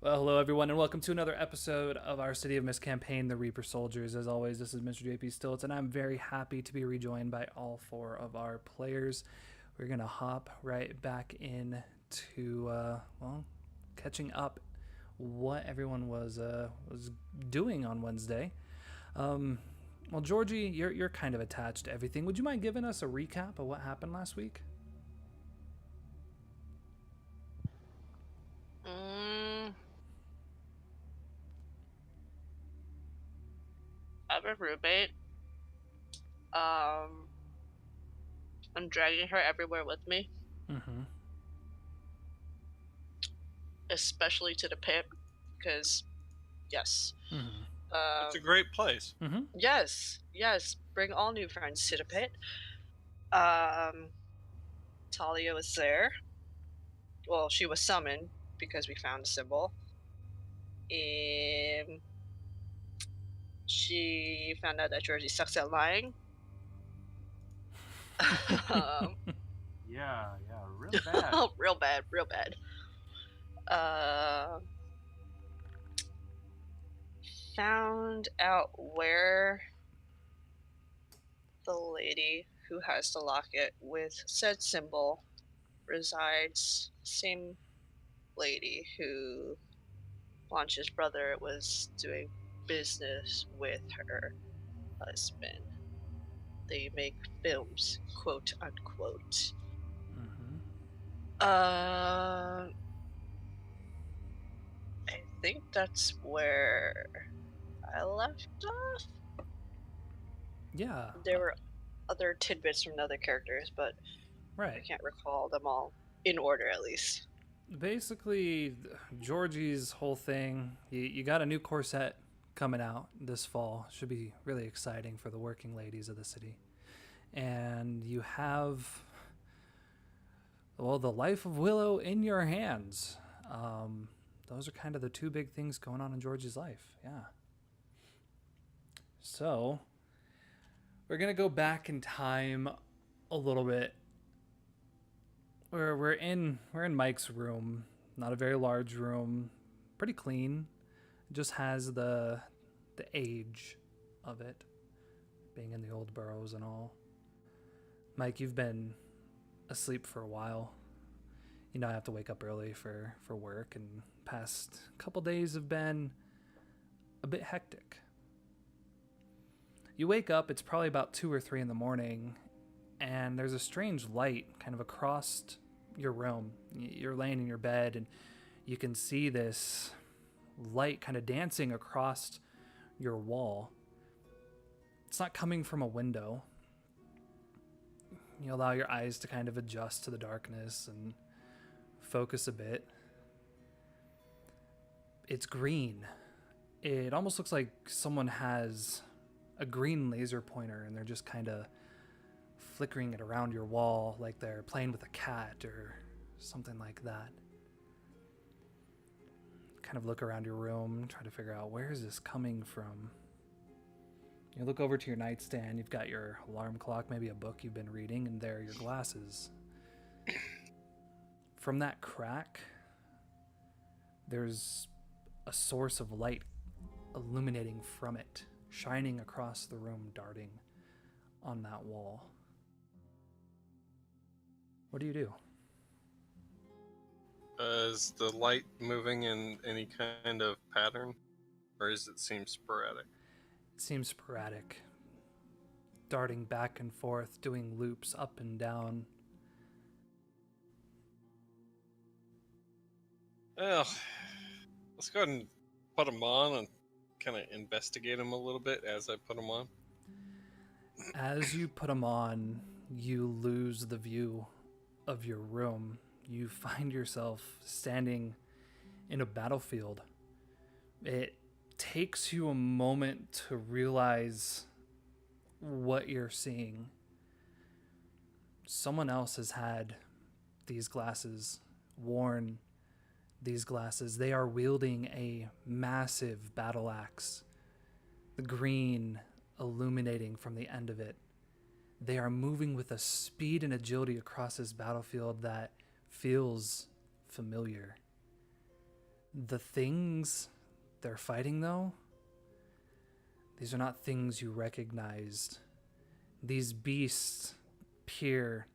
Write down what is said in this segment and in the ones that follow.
Well, hello everyone, and welcome to another episode of our City of Mist campaign, The Reaper Soldiers. As always, this is Mr. JP Stilts, and I'm very happy to be rejoined by all four of our players. We're gonna hop right back in to catching up what everyone was doing on Wednesday. Well, Georgie, you're kind of attached to everything. Would you mind giving us a recap of what happened last week? I have a roommate. I'm dragging her everywhere with me, Mm-hmm. especially to the pit, because, yes. Mm-hmm. It's a great place. Mm-hmm. Yes, bring all new friends to the pit. Talia was there. Well, she was summoned because we found a symbol. She found out that Georgie sucks at lying. Yeah, real bad. real bad. Found out where the lady who has the locket with said symbol resides. Same lady who Blanche's brother was doing business with her husband. They make films, quote unquote. Mm-hmm. I think that's where I left off. Yeah. There were other tidbits from other characters, but right. I can't recall them all in order, at least. Basically, Georgie's whole thing, you got a new corset coming out this fall. Should be really exciting for the working ladies of the city. And you have, well, the life of Willow in your hands. Those are kind of the two big things going on in Georgie's life. Yeah. So, we're going to go back in time a little bit. We're in Mike's room. Not a very large room. Pretty clean. It just has the age of it, being in the old burrows and all. Mike, you've been asleep for a while. You know I have to wake up early for work, and past couple days have been a bit hectic. You wake up, it's probably about 2 or 3 in the morning, and there's a strange light kind of across your room. You're laying in your bed, and you can see this light kind of dancing across your wall. It's not coming from a window. You allow your eyes to kind of adjust to the darkness and focus a bit. It's green. It almost looks like someone has a green laser pointer and they're just kind of flickering it around your wall like they're playing with a cat or something like that. Kind of look around your room, try to figure out, where is this coming from? You look over to your nightstand, you've got your alarm clock, maybe a book you've been reading, and there are your glasses. From that crack, there's a source of light illuminating from it, shining across the room, darting on that wall. What do you do? Is the light moving in any kind of pattern, or does it seem sporadic? It seems sporadic, darting back and forth, doing loops up and down. Well, let's go ahead and put them on and kind of investigate them a little bit as I put them on. As you put them on, you lose the view of your room. You find yourself standing in a battlefield. It takes you a moment to realize what you're seeing. Someone else has had these glasses, worn these glasses. They are wielding a massive battle axe, the green illuminating from the end of it. They are moving with a speed and agility across this battlefield that feels familiar. The things they're fighting, though, these are not things you recognized. These beasts appear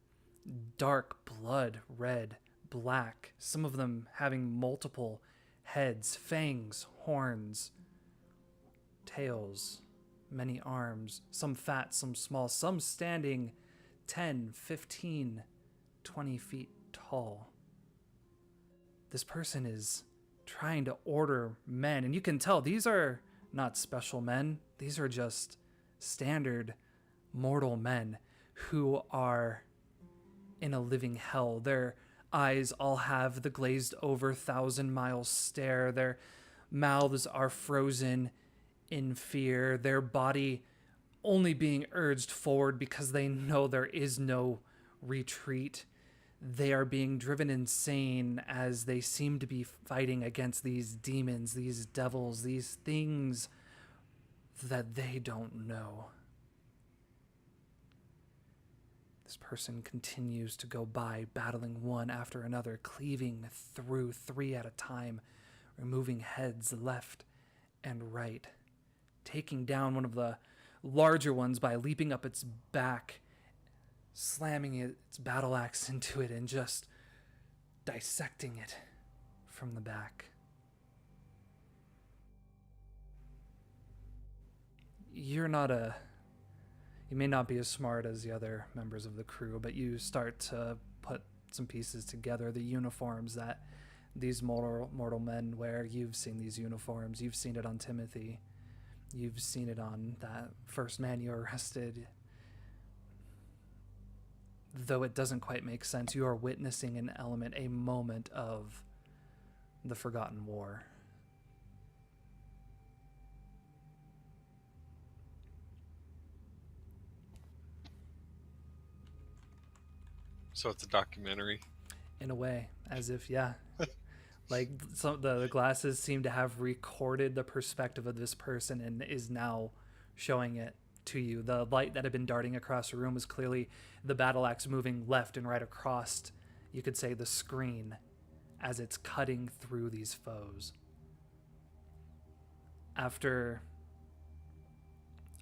dark blood, red, black, some of them having multiple heads, fangs, horns, tails, many arms, some fat, some small, some standing 10, 15, 20 feet tall. This person is trying to order men, and you can tell these are not special men. These are just standard mortal men who are in a living hell. Their eyes all have the glazed over 1,000-mile stare. Their mouths are frozen in fear. Their body only being urged forward because they know there is no retreat. They are being driven insane as they seem to be fighting against these demons, these devils, these things that they don't know. This person continues to go by, battling one after another, cleaving through 3 at a time, removing heads left and right, taking down one of the larger ones by leaping up its back, slamming its battle axe into it, and just dissecting it from the back. You may not be as smart as the other members of the crew, but you start to put some pieces together. The uniforms that these mortal men wear, you've seen these uniforms. You've seen it on Timothy. You've seen it on that first man you arrested. Though it doesn't quite make sense, you are witnessing an element, a moment of the Forgotten War. So it's a documentary. In a way, as if, yeah. Like, some the glasses seem to have recorded the perspective of this person and is now showing it to you. The light that had been darting across the room was clearly the battle axe moving left and right across, you could say, the screen as it's cutting through these foes. After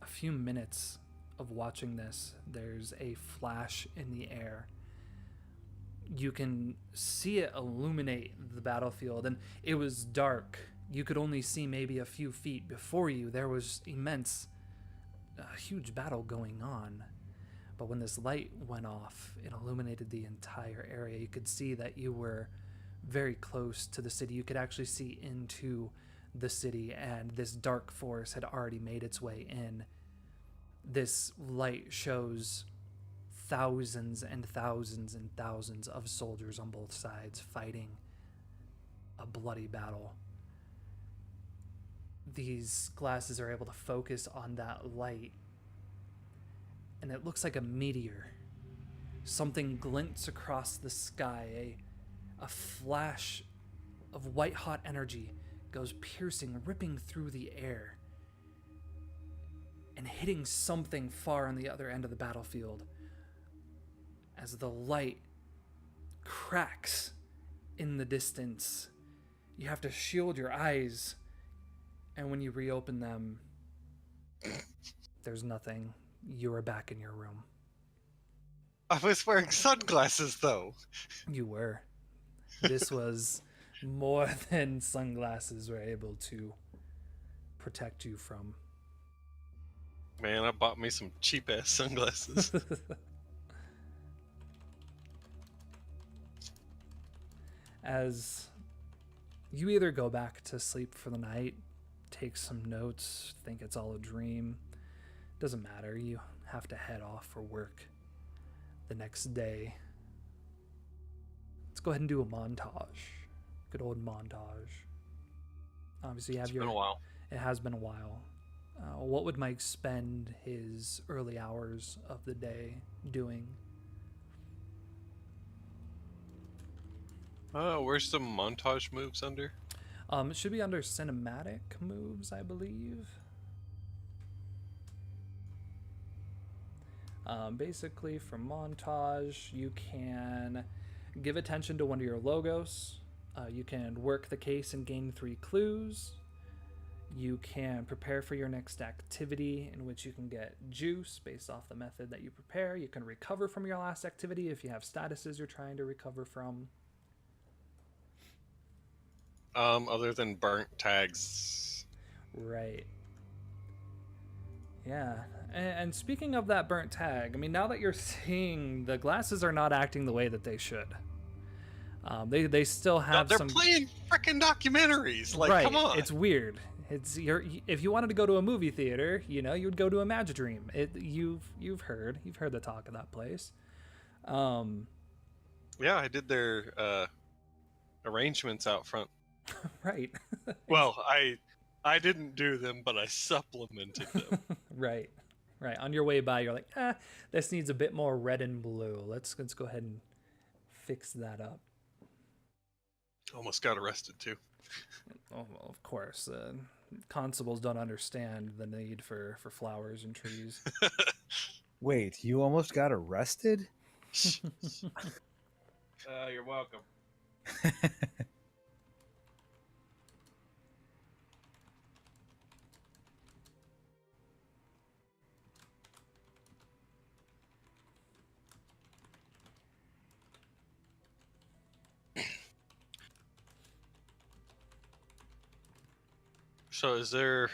a few minutes of watching this, there's a flash in the air. You can see it illuminate the battlefield, and it was dark. You could only see maybe a few feet before you. There was a huge battle going on. But when this light went off, it illuminated the entire area. You could see that you were very close to the city. You could actually see into the city, and this dark force had already made its way in. This light shows thousands and thousands and thousands of soldiers on both sides fighting a bloody battle. These glasses are able to focus on that light, and it looks like a meteor. Something glints across the sky. A flash of white-hot energy goes piercing, ripping through the air, and hitting something far on the other end of the battlefield. As the light cracks in the distance, you have to shield your eyes, and when you reopen them, there's nothing. You are back in your room. I was wearing sunglasses, though. You were. This was more than sunglasses were able to protect you from. Man, I bought me some cheap-ass sunglasses. As you either go back to sleep for the night, take some notes, think it's all a dream, doesn't matter, you have to head off for work the next day. Let's go ahead and do a montage. Good old montage. Obviously, you have It's been a while. It has been a while. What would Mike spend his early hours of the day doing? Where's the montage moves under? It should be under cinematic moves, I believe. Basically, for montage, you can give attention to one of your logos. You can work the case and gain 3 clues. You can prepare for your next activity, in which you can get juice based off the method that you prepare. You can recover from your last activity if you have statuses you're trying to recover from. Other than burnt tags. Right. Yeah. And speaking of that burnt tag, I mean, now that you're seeing the glasses are not acting the way that they should. They still have they're some. playing freaking documentaries. Like, right. come on. It's weird. If you wanted to go to a movie theater, you know, you'd go to Imagidream. You've heard the talk of that place. Yeah, I did their arrangements out front. Right. Well, I didn't do them, but I supplemented them. Right. On your way by, you're like, this needs a bit more red and blue. Let's go ahead and fix that up. Almost got arrested too. Oh, well, of course. Constables don't understand the need for flowers and trees. Wait, you almost got arrested? You're welcome. So is there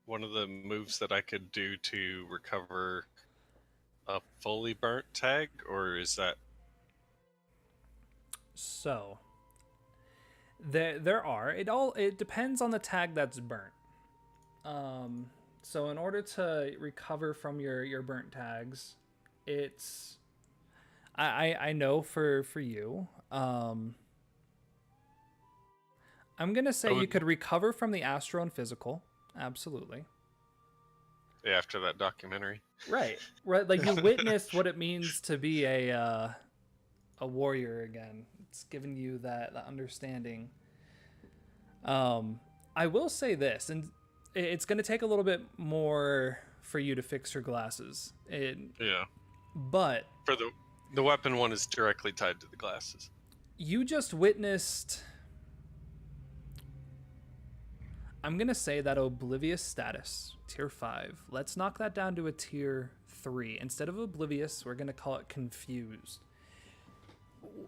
one of the moves that I could do to recover a fully burnt tag, or is that... So there are. It depends on the tag that's burnt. So in order to recover from your burnt tags, it's I know for you. I'm gonna say you could recover from the astro and physical. Absolutely. After that documentary. Right. Like you witnessed what it means to be a warrior again. It's giving you that understanding. I will say this, and it's going to take a little bit more for you to fix your glasses. Yeah. But for the weapon one is directly tied to the glasses. You just witnessed. I'm going to say that Oblivious status, tier 5. Let's knock that down to a tier 3. Instead of Oblivious, we're going to call it Confused.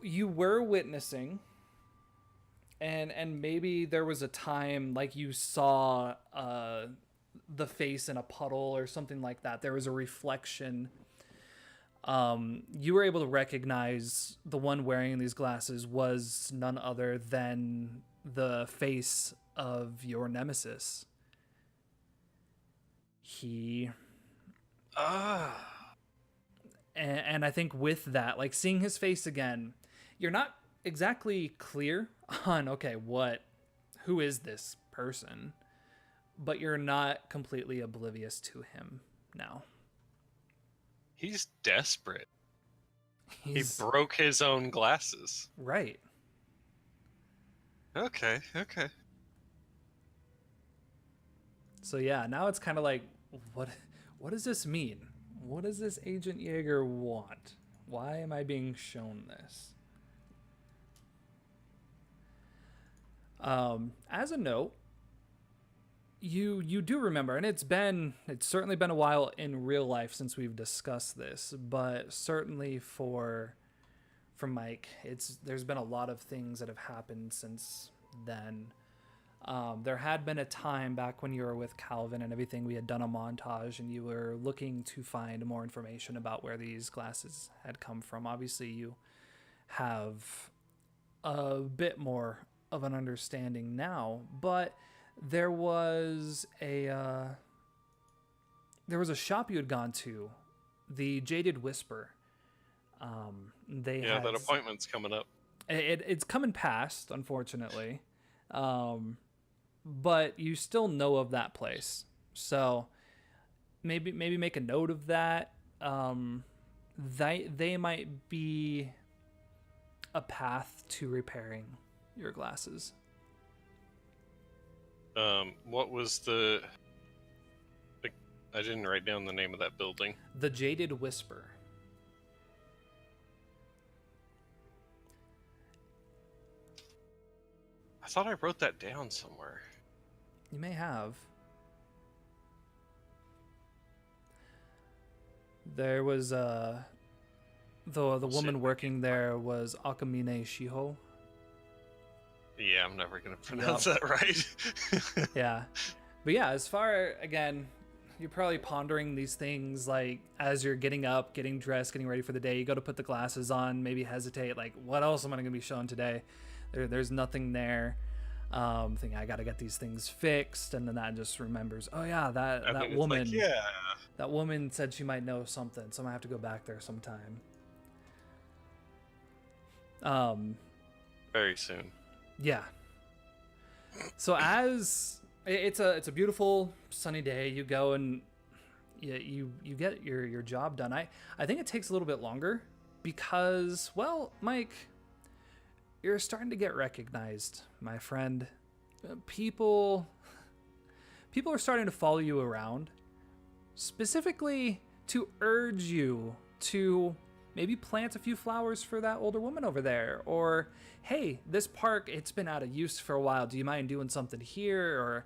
You were witnessing, and maybe there was a time like you saw the face in a puddle or something like that. There was a reflection. You were able to recognize the one wearing these glasses was none other than the face of your nemesis. And I think with that, like seeing his face again, you're not exactly clear on, okay, who is this person? But you're not completely oblivious to him now. He's desperate. He broke his own glasses. Right. Okay. So yeah, now it's kind of like, what does this mean? What does this Agent Jaeger want? Why am I being shown this? As a note, you do remember, and it's certainly been a while in real life since we've discussed this, but certainly for Mike, there's been a lot of things that have happened since then. There had been a time back when you were with Calvin and everything, we had done a montage and you were looking to find more information about where these glasses had come from. Obviously, you have a bit more of an understanding now, but there was a shop you had gone to, the Jaded Whisper. That appointment's coming up. It's coming past, unfortunately. But you still know of that place, so maybe make a note of that. They might be a path to repairing your glasses. What was I didn't write down the name of that building. The Jaded Whisper. thought I wrote that down somewhere. You may have. There was the woman working there was Akamine Shiho. Yeah, I'm never gonna pronounce that right. Yeah. But yeah, as far, again, you're probably pondering these things like as you're getting up, getting dressed, getting ready for the day. You go to put the glasses on, maybe hesitate, like, what else am I going to be shown today? There's nothing there. Thinking I got to get these things fixed, and then that just remembers, oh yeah, that woman, like, yeah, that woman said she might know something, so I'm gonna have to go back there sometime. very soon. Yeah. So as it's a beautiful sunny day, you go and you get your job done. I think it takes a little bit longer because, well, Mike, you're starting to get recognized, my friend. People are starting to follow you around, specifically to urge you to maybe plant a few flowers for that older woman over there, or hey, this park, it's been out of use for a while, do you mind doing something here? Or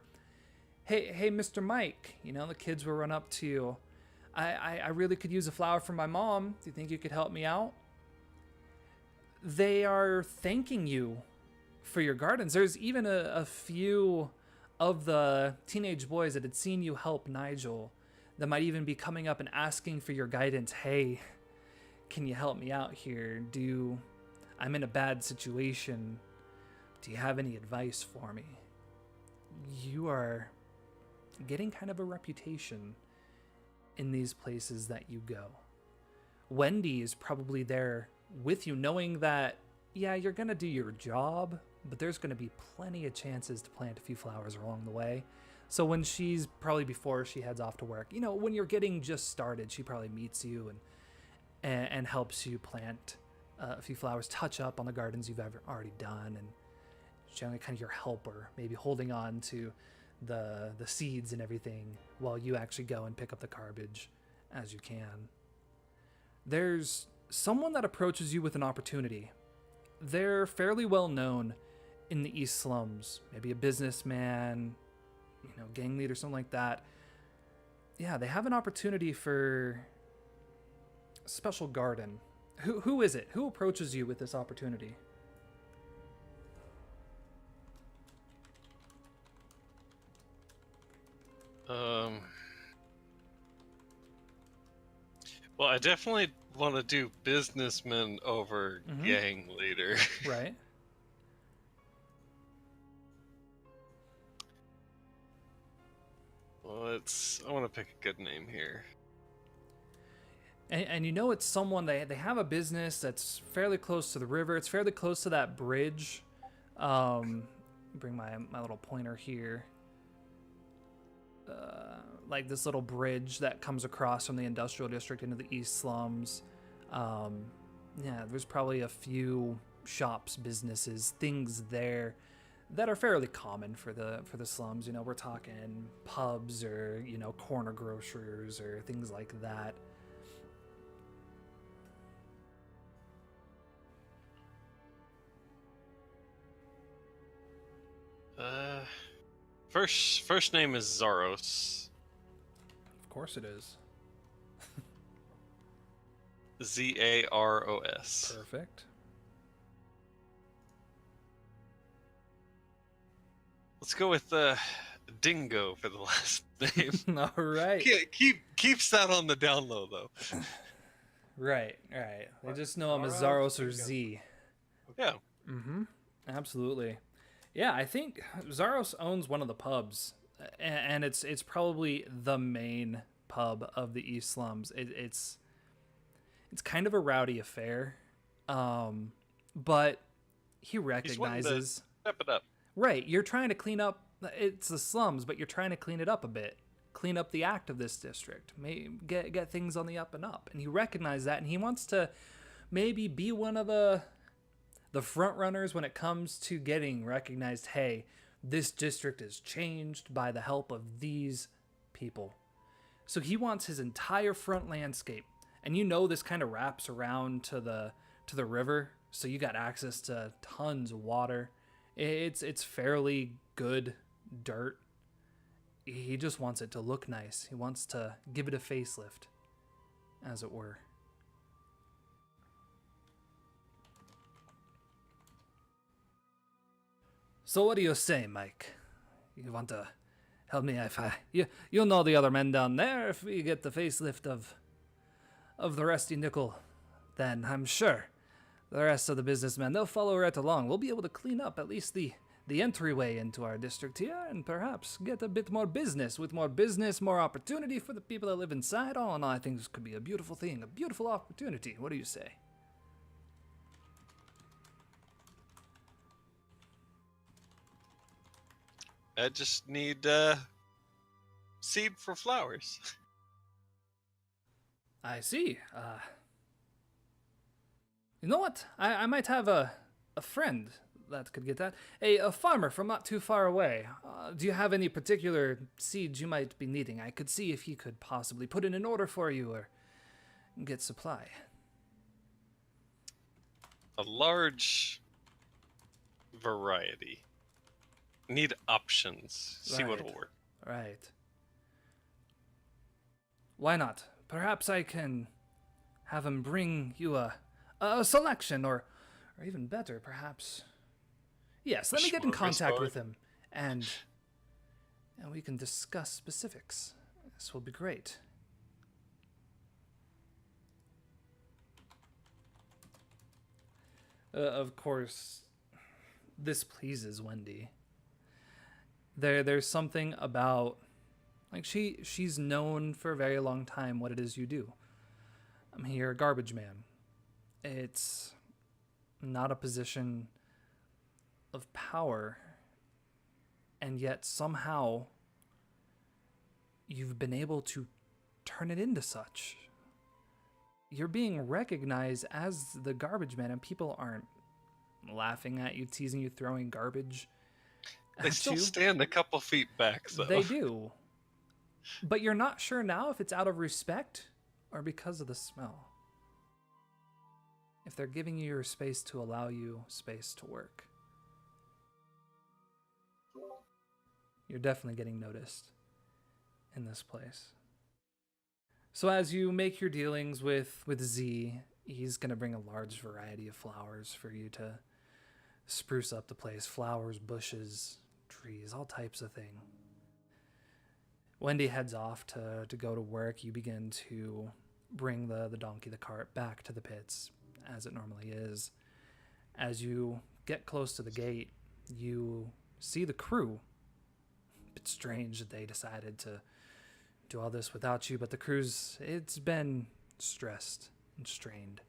hey Mr. Mike, you know, the kids will run up to you, I really could use a flower from my mom, do you think you could help me out? They are thanking you for your gardens. There's even a few of the teenage boys that had seen you help Nigel that might even be coming up and asking for your guidance. Hey, can you help me out here? I'm in a bad situation. Do you have any advice for me? You are getting kind of a reputation in these places that you go. Wendy is probably there with you, knowing that, yeah, you're going to do your job, but there's going to be plenty of chances to plant a few flowers along the way. So when she's probably before she heads off to work, you know, when you're getting just started, she probably meets you and helps you plant a few flowers, touch up on the gardens you've already done, and generally kind of your helper, maybe holding on to the seeds and everything while you actually go and pick up the garbage as you can. There's someone that approaches you with an opportunity. They're fairly well known in the East Slums, maybe a businessman, you know, gang leader, something like that. Yeah, they have an opportunity for a special garden. Who is it? Who approaches you with this opportunity? Well, I definitely want to do businessman over gang leader. Right. Well, I want to pick a good name here. And you know, it's someone, they have a business that's fairly close to the river. It's fairly close to that bridge. Bring my little pointer here. Like this little bridge that comes across from the industrial district into the East Slums. Yeah, there's probably a few shops, businesses, things there that are fairly common for the slums. You know, we're talking pubs or, you know, corner grocers or things like that. First name is Zaros. Of course it is. Zaros. Perfect. Let's go with Dingo for the last name. All right. Keeps that on the down low though. Right. They just know him as Zaros or Z. Yeah. Mm-hmm. Absolutely. Yeah, I think Zaros owns one of the pubs, and it's probably the main pub of the East Slums. It's kind of a rowdy affair, but he recognizes. Step it up. Right, you're trying to clean up. It's the slums, but you're trying to clean it up a bit, clean up the act of this district, maybe get things on the up and up. And he recognizes that, and he wants to maybe be one of the front runners when it comes to getting recognized. Hey, this district is changed by the help of these people. So he wants his entire front landscape, and you know this kind of wraps around to the river, so you got access to tons of water. It's fairly good dirt. He just wants it to look nice. He wants to give it a facelift, as it were. So what do you say, Mike? You want to help me if you'll know the other men down there. If we get the facelift of the Rusty Nickel, then I'm sure the rest of the businessmen, they'll follow right along. We'll be able to clean up at least the entryway into our district here, and perhaps get a bit more business. With more business, more opportunity for the people that live inside. All in all, I think this could be a beautiful thing, a beautiful opportunity. What do you say? I just need seed for flowers. I see. You know what? I might have a friend that could get that. A farmer from not too far away. Do you have any particular seeds you might be needing? I could see if he could possibly put in an order for you or get supply. A large variety. Need options. See what'll work. Right. Why not? Perhaps I can have him bring you a selection, or even better, perhaps. Yes, let me get in contact with him, and we can discuss specifics. This will be great. Of course, this pleases Wendy. There's something about, like, she's known for a very long time what it is you do. I'm here, garbage man. It's not a position of power, and yet somehow you've been able to turn it into such. You're being recognized as the garbage man, and people aren't laughing at you, teasing you, throwing garbage. They still stand a couple feet back, though. They do. But you're not sure now if it's out of respect or because of the smell. If they're giving you your space to allow you space to work. You're definitely getting noticed in this place. So as you make your dealings with Z, he's going to bring a large variety of flowers for you to spruce up the place. Flowers, bushes, trees, all types of thing. Wendy heads off to go to work. You begin to bring the donkey, the cart, back to the pits, as it normally is. As you get close to the gate, you see the crew. A bit strange that they decided to do all this without you, but the crew's, it's been stressed and strained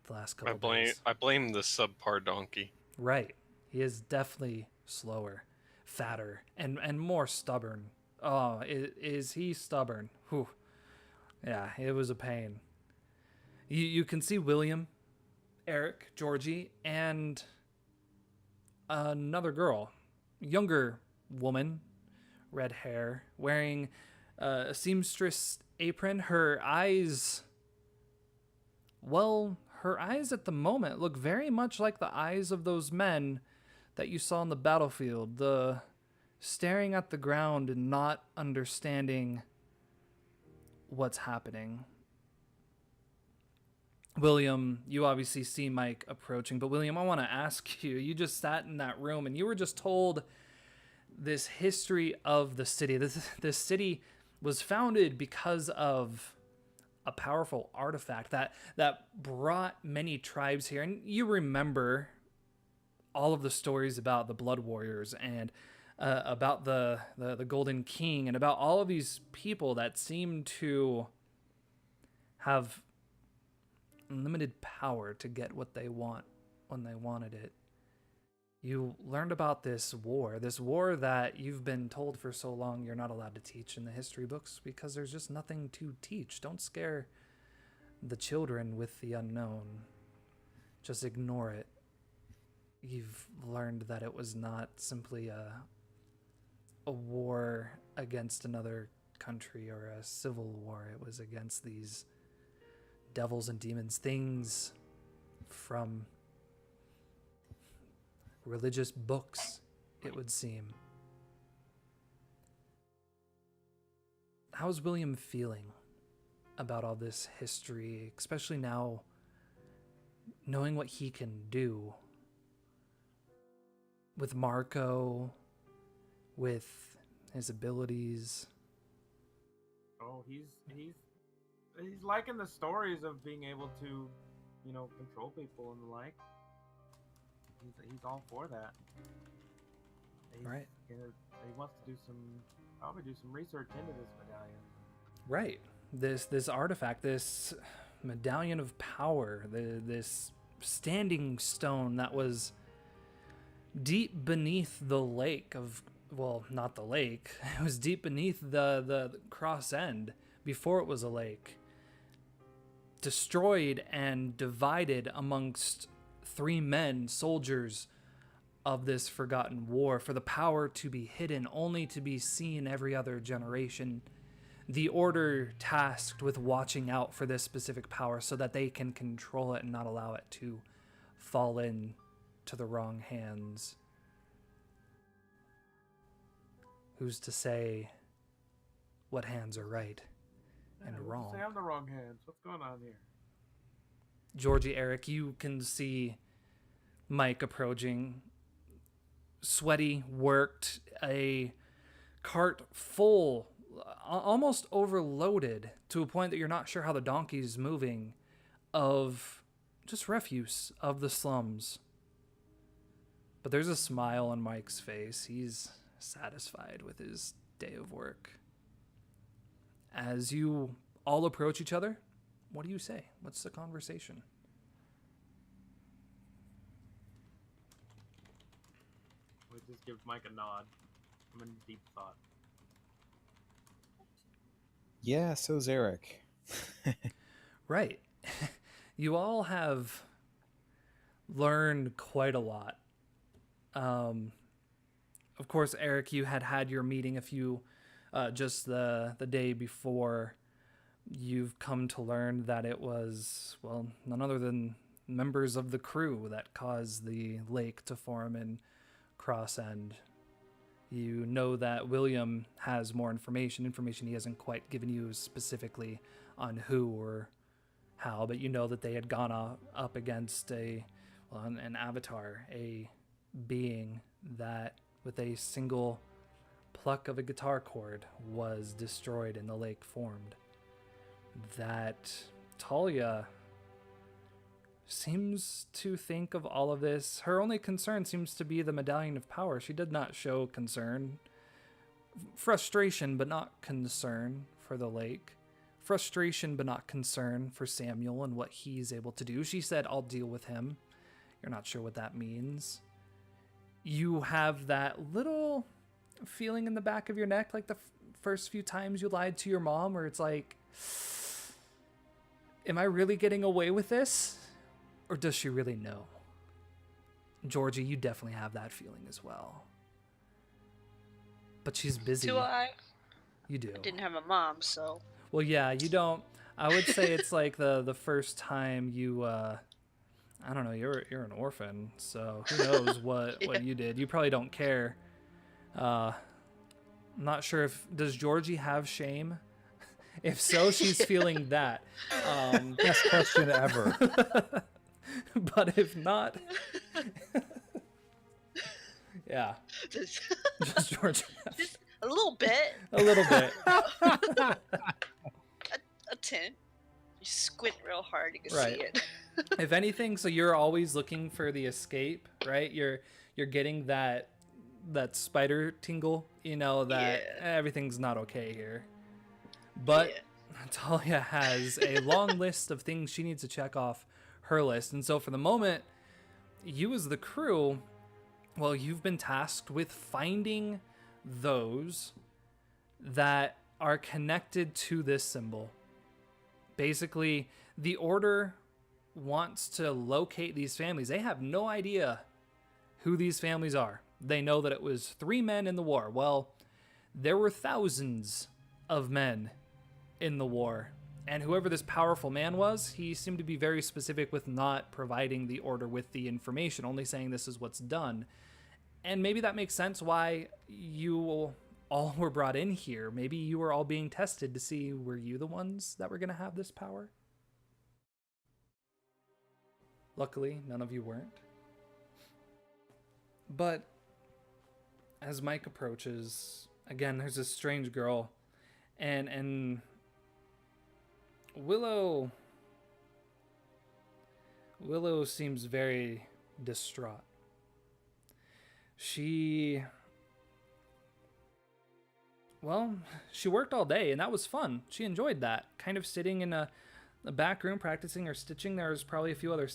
the last couple of days. I blame the subpar donkey. Right. He is definitely slower, fatter, and more stubborn. Oh, is he stubborn? Whew. Yeah, it was a pain. You can see William, Eric, Georgie, and another girl, younger woman, red hair, wearing a seamstress apron. Her eyes at the moment look very much like the eyes of those men that you saw on the battlefield, the staring at the ground and not understanding what's happening. William, you obviously see Mike approaching, but William, I want to ask you, you just sat in that room and you were just told this history of the city. This city was founded because of a powerful artifact that brought many tribes here. And you remember all of the stories about the Blood Warriors and about the Golden King and about all of these people that seem to have unlimited power to get what they want when they wanted it. You learned about this war that you've been told for so long you're not allowed to teach in the history books because there's just nothing to teach. Don't scare the children with the unknown. Just ignore it. You've learned that it was not simply a war against another country or a civil war. It was against these devils and demons, things from religious books, it would seem. How's William feeling about all this history, especially now knowing what he can do with Marco, with his abilities? Oh, he's liking the stories of being able to, control people and the like. He's all for that. Right. He wants to probably do some research into this medallion. Right. This artifact, this medallion of power, this standing stone that was deep beneath the lake of, well, not the lake. It was deep beneath the cross end before it was a lake. Destroyed and divided amongst 3 men, soldiers of this forgotten war, for the power to be hidden, only to be seen every other generation. The Order tasked with watching out for this specific power so that they can control it and not allow it to fall in to the wrong hands. Who's to say what hands are right and wrong? Say I'm the wrong hands. What's going on here? Georgie, Eric, you can see Mike approaching, sweaty, worked, a cart full, almost overloaded to a point that you're not sure how the donkey's moving, of just refuse of the slums. But there's a smile on Mike's face. He's satisfied with his day of work. As you all approach each other, what do you say? What's the conversation? We just give Mike a nod. I'm in deep thought. Yeah, so's Eric. Right. You all have learned quite a lot. Of course, Eric, you had your meeting just the day before. You've come to learn that it was, well, none other than members of the crew that caused the lake to form in Cross End. You know that William has more information he hasn't quite given you specifically on who or how, but you know that they had gone up against an avatar, a being that with a single pluck of a guitar chord was destroyed and the lake formed. That Talia seems to think of all of this. Her only concern seems to be the medallion of power. She did not show concern. Frustration, but not concern for the lake. Frustration, but not concern for Samuel and what he's able to do. She said, I'll deal with him. You're not sure what that means. You have that little feeling in the back of your neck, like the first few times you lied to your mom, where it's like, am I really getting away with this? Or does she really know? Georgie, you definitely have that feeling as well. But she's busy. Do I? You do. I didn't have a mom, so. Well, yeah, you don't. I would say it's like the first time you, I don't know, you're an orphan, so who knows what you did. You probably don't care. I'm not sure does Georgie have shame? If so, she's feeling that. Best question ever. But if not, yeah, just Georgie. Just a little bit. A little bit. A 10. You squint real hard, you can Right. see it. If anything, so you're always looking for the escape, right? You're getting that spider tingle, that everything's not okay here. But Yeah. Talia has a long list of things she needs to check off her list. And so for the moment, you as the crew, well, you've been tasked with finding those that are connected to this symbol. Basically, the Order wants to locate these families. They have no idea who these families are. They know that it was 3 men in the war. Well, there were thousands of men in the war. And whoever this powerful man was, he seemed to be very specific with not providing the order with the information, only saying this is what's done. And maybe that makes sense why you all were brought in here. Maybe you were all being tested to see, were you the ones that were going to have this power? Luckily, none of you weren't. But as Mike approaches, again, there's this strange girl, and Willow seems very distraught. She worked all day, and that was fun. She enjoyed that. Kind of sitting in a back room practicing her stitching. There was probably a few other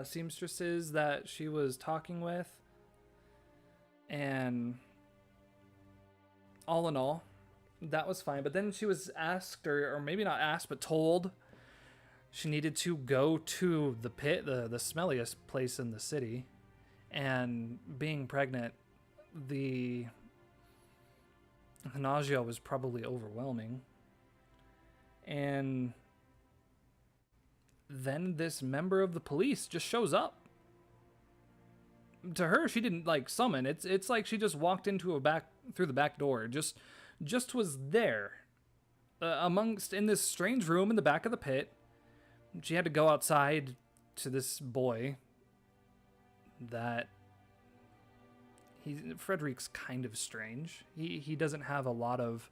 seamstresses that she was talking with. And all in all, that was fine. But then she was asked, or maybe not asked, but told she needed to go to the pit, the smelliest place in the city. And being pregnant, the nausea was probably overwhelming. And then this member of the police just shows up. To her, she didn't like summon. It's like she just walked through the back door. Just was there, in this strange room in the back of the pit. She had to go outside to this boy. Frederick's kind of strange. He doesn't have a lot of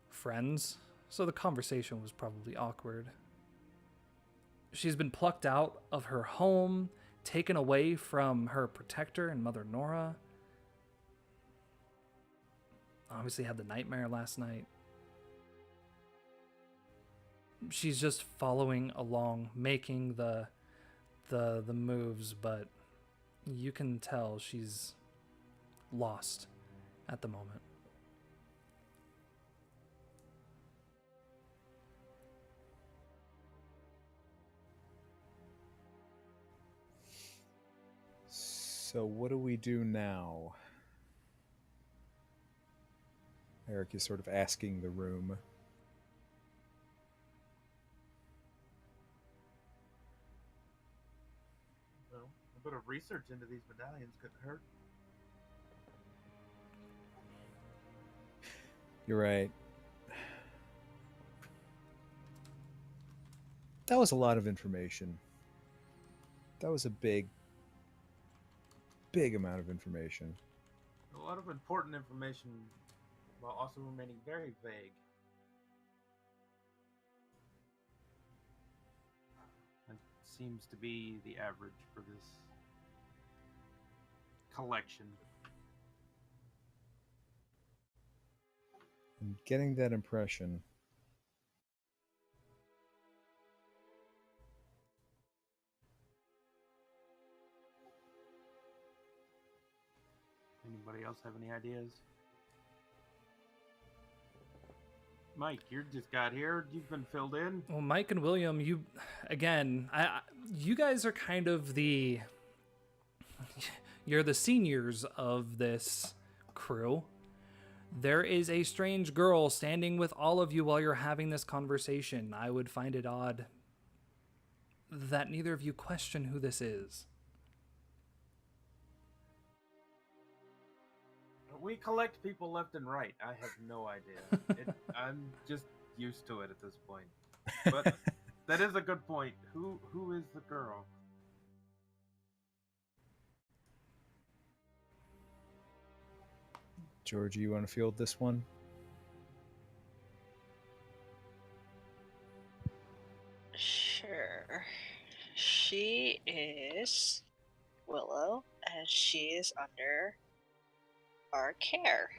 friends, so the conversation was probably awkward. She's been plucked out of her home, taken away from her protector and Mother Nora. Obviously had the nightmare last night. She's just following along, making the moves, but you can tell she's lost at the moment. So what do we do now? Eric is sort of asking the room. Well, a bit of research into these medallions couldn't hurt. You're right. That was a lot of information. That was a big amount of information. A lot of important information while also remaining very vague. That seems to be the average for this collection. I'm getting that impression. Anybody else have any ideas? Mike, you just got here. You've been filled in. Well, Mike and William, you guys are kind of you're the seniors of this crew. There is a strange girl standing with all of you while you're having this conversation. I would find it odd that neither of you question who this is. We collect people left and right. I have no idea. I'm just used to it at this point. But that is a good point. Who is the girl? Georgie, you want to field this one? Sure. She is Willow, and she is under our care.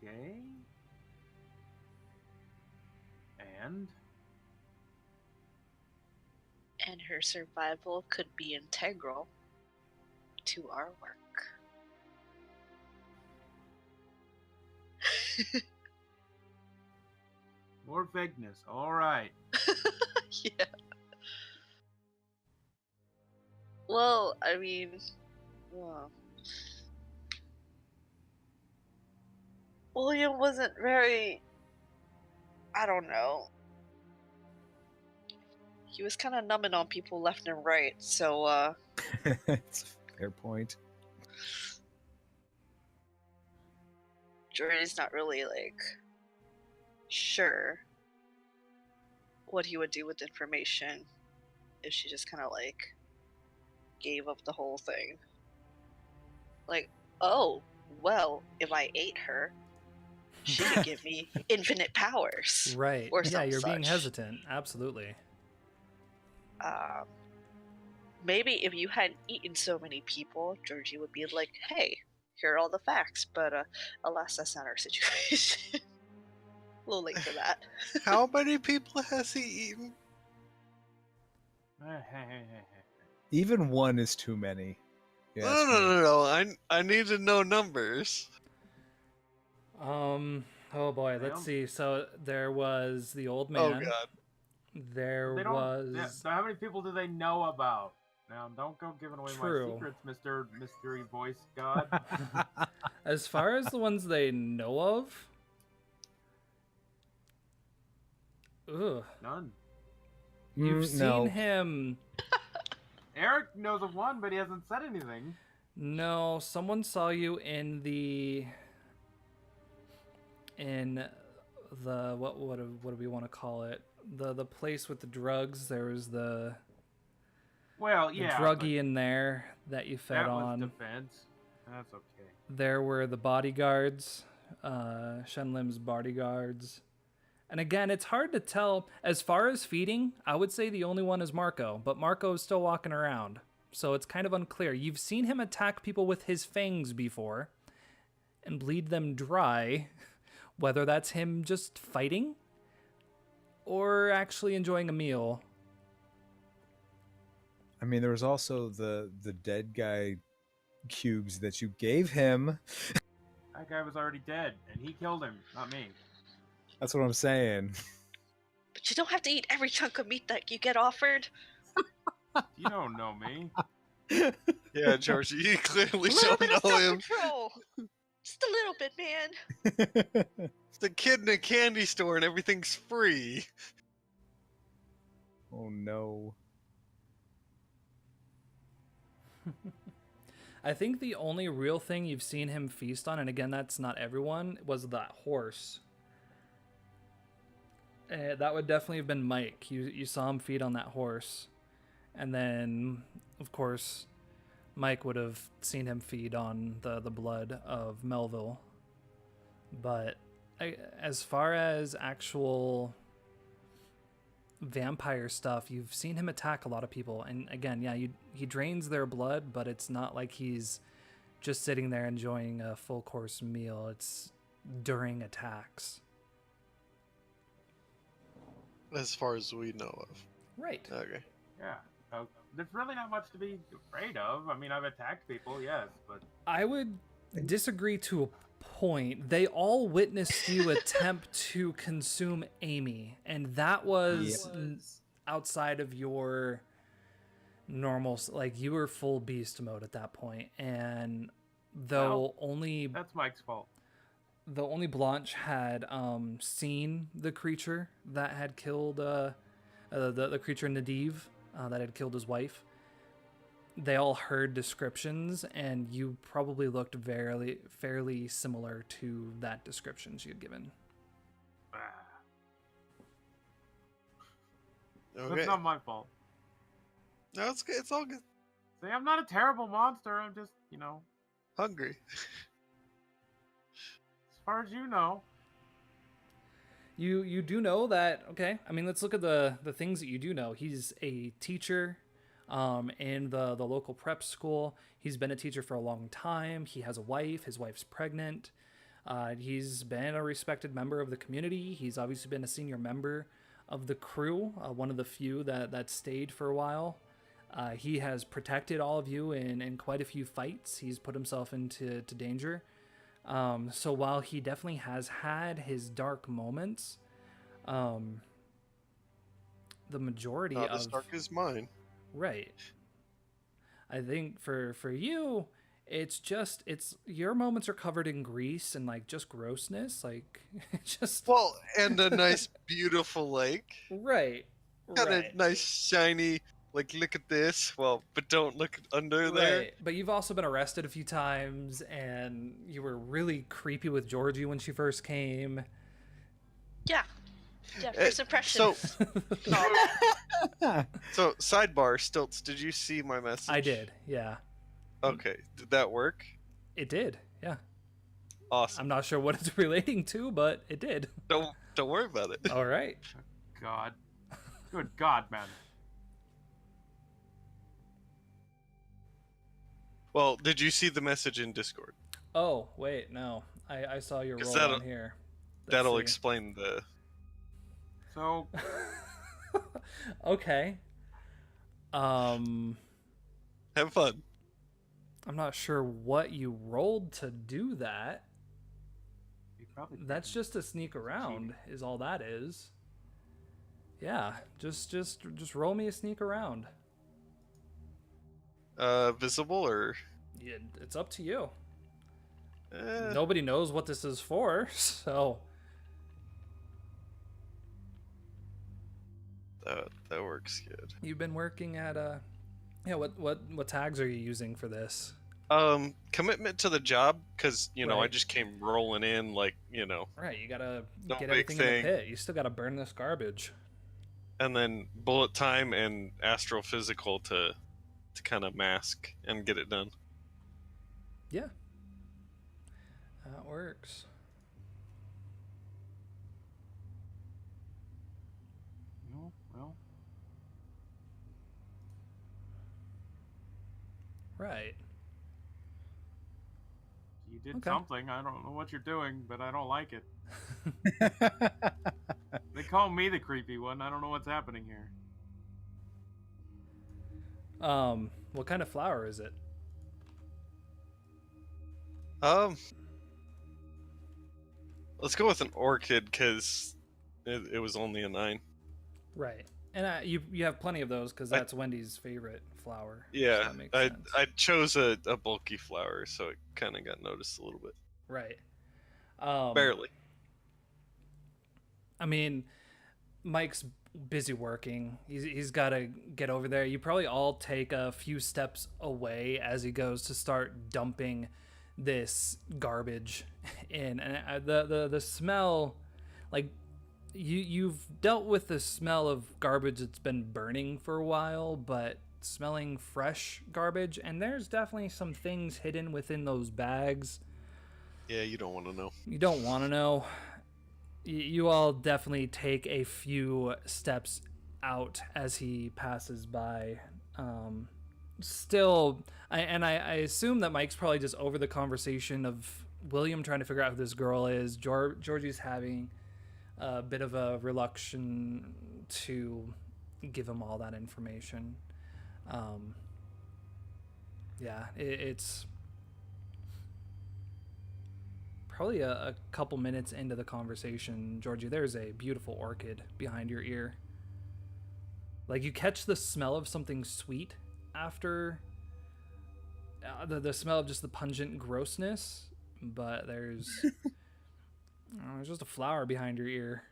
Okay. And her survival could be integral to our work. more vagueness. All right. Yeah. Well, I mean, Well, William wasn't very. I don't know. He was kind of numbing on people left and right, so, It's a fair point. Georgie's not really, like, sure what he would do with information if she just kind of, like, gave up the whole thing. Like, oh, well, if I ate her, she could give me infinite powers. Right. Or Yeah, some you're being such. hesitant. Absolutely. Maybe if you hadn't eaten so many people, Georgie would be like, hey, here are all the facts. But alas, that's not our situation. A little late for that. How many people has he eaten? Even one is too many. You ask me. No. I need to know numbers. Oh boy, let's Damn. see. So there was the old Oh man. god. There They don't. was Yeah, so how many people do they know about? Now, don't go giving away True. my secrets, Mr. Mystery Voice God. as far as the ones they know of. Ugh. None. You've seen No. him. Eric knows of one, but he hasn't said anything. No, someone saw you in the what do we want to call it? The place with the drugs. There was the Well, yeah. druggie in there that you but fed that on. was defense. That's okay. There were the bodyguards, Shenlim's bodyguards. And again, it's hard to tell. As far as feeding, I would say the only one is Marco, but Marco's still walking around. So it's kind of unclear. You've seen him attack people with his fangs before and bleed them dry, whether that's him just fighting or actually enjoying a meal. I mean, there was also the dead guy cubes that you gave him. That guy was already dead, and he killed him, not me. That's what I'm saying. But you don't have to eat every chunk of meat that you get offered. You don't know me. Yeah, Georgie, you clearly A little don't bit of know him. self-control. Just a little bit, man. It's the kid in a candy store and everything's free. Oh no. I think the only real thing you've seen him feast on, and again, that's not everyone, was that horse. That would definitely have been Mike. You saw him feed on that horse. And then, of course, Mike would have seen him feed on the blood of Melville. But as far as actual vampire stuff, you've seen him attack a lot of people. And again, yeah, he drains their blood, but it's not like he's just sitting there enjoying a full course meal. It's during attacks. As far as we know of. Right. Okay. Yeah. There's really not much to be afraid of. I mean, I've attacked people, yes, but I would disagree to a point. They all witnessed you attempt to consume Amy, and that was outside of your normal, like you were full beast mode at that point. And though that's Mike's fault. only Blanche had seen the creature that had killed the creature Nadiv that had killed his wife. They all heard descriptions, and you probably looked fairly similar to that description she had given. Okay. That's not my fault. No, it's good. It's all good. See, I'm not a terrible monster. I'm just, Hungry. as far as you know. You do know that, okay, I mean, let's look at the things that you do know. He's a teacher in the local prep school. He's been a teacher for a long time. He has a wife. His wife's pregnant. He's been a respected member of the community. He's obviously been a senior member of the crew, one of the few that stayed for a while. He has protected all of you in quite a few fights. He's put himself into danger. So while he definitely has had his dark moments, the majority Not of as dark as mine. right. I think for you, It's your moments are covered in grease and like just grossness, like just Well, and a nice, beautiful lake. right, Got right, a nice, shiny. Like, look at this. Well, but don't look under there. right. But you've also been arrested a few times, and you were really creepy with Georgie when she first came. Yeah. Yeah, first impression. So, so sidebar, Stilts. Did you see my message? I did, yeah. Okay, did that work? It did, yeah. Awesome. I'm not sure what it's relating to, but it did. Don't worry about it. All right. God. Good God, man. Well, did you see the message in Discord? Oh, wait, no. I saw your 'Cause roll that'll- on here. Let's That'll see. explain the. So, Okay. Have fun. I'm not sure what you rolled to do that. you probably That's just a sneak around, is all that is. Yeah, just roll me a sneak around. Visible or. Yeah, it's up to you. Eh, Nobody knows what this is for, so that works good. you've been working at yeah. What tags are you using for this? Commitment to the job, because I Right. just came rolling in like Right, you gotta No get big everything in the thing. pit. You still gotta burn this garbage. and then bullet time and astrophysical to kind of mask and get it done. Yeah, that works. Well, Right. you did Okay. something. I don't know what you're doing, but I don't like it. They call me the creepy one. I don't know what's happening here. What kind of flower is it? Let's go with an orchid because it was only a 9. Right, and you have plenty of those because I- that's Wendy's favorite flower. so Yeah, that makes I sense. I chose a bulky flower, so it kind of got noticed a little bit. Right. Barely. I mean, Mike's busy working. He's got to get over there. You probably all take a few steps away as he goes to start dumping this garbage in, and the smell, like you've dealt with the smell of garbage that's been burning for a while, but smelling fresh garbage, and there's definitely some things hidden within those bags. Yeah, you don't want to know. You don't want to know. You all definitely take a few steps out as he passes by. Still, I assume that Mike's probably just over the conversation of William trying to figure out who this girl is. Georgie's having a bit of a reluctance to give him all that information. Yeah, it's probably a couple minutes into the conversation. Georgie, there's a beautiful orchid behind your ear. Like, you catch the smell of something sweet after the smell of just the pungent grossness, but there's just a flower behind your ear.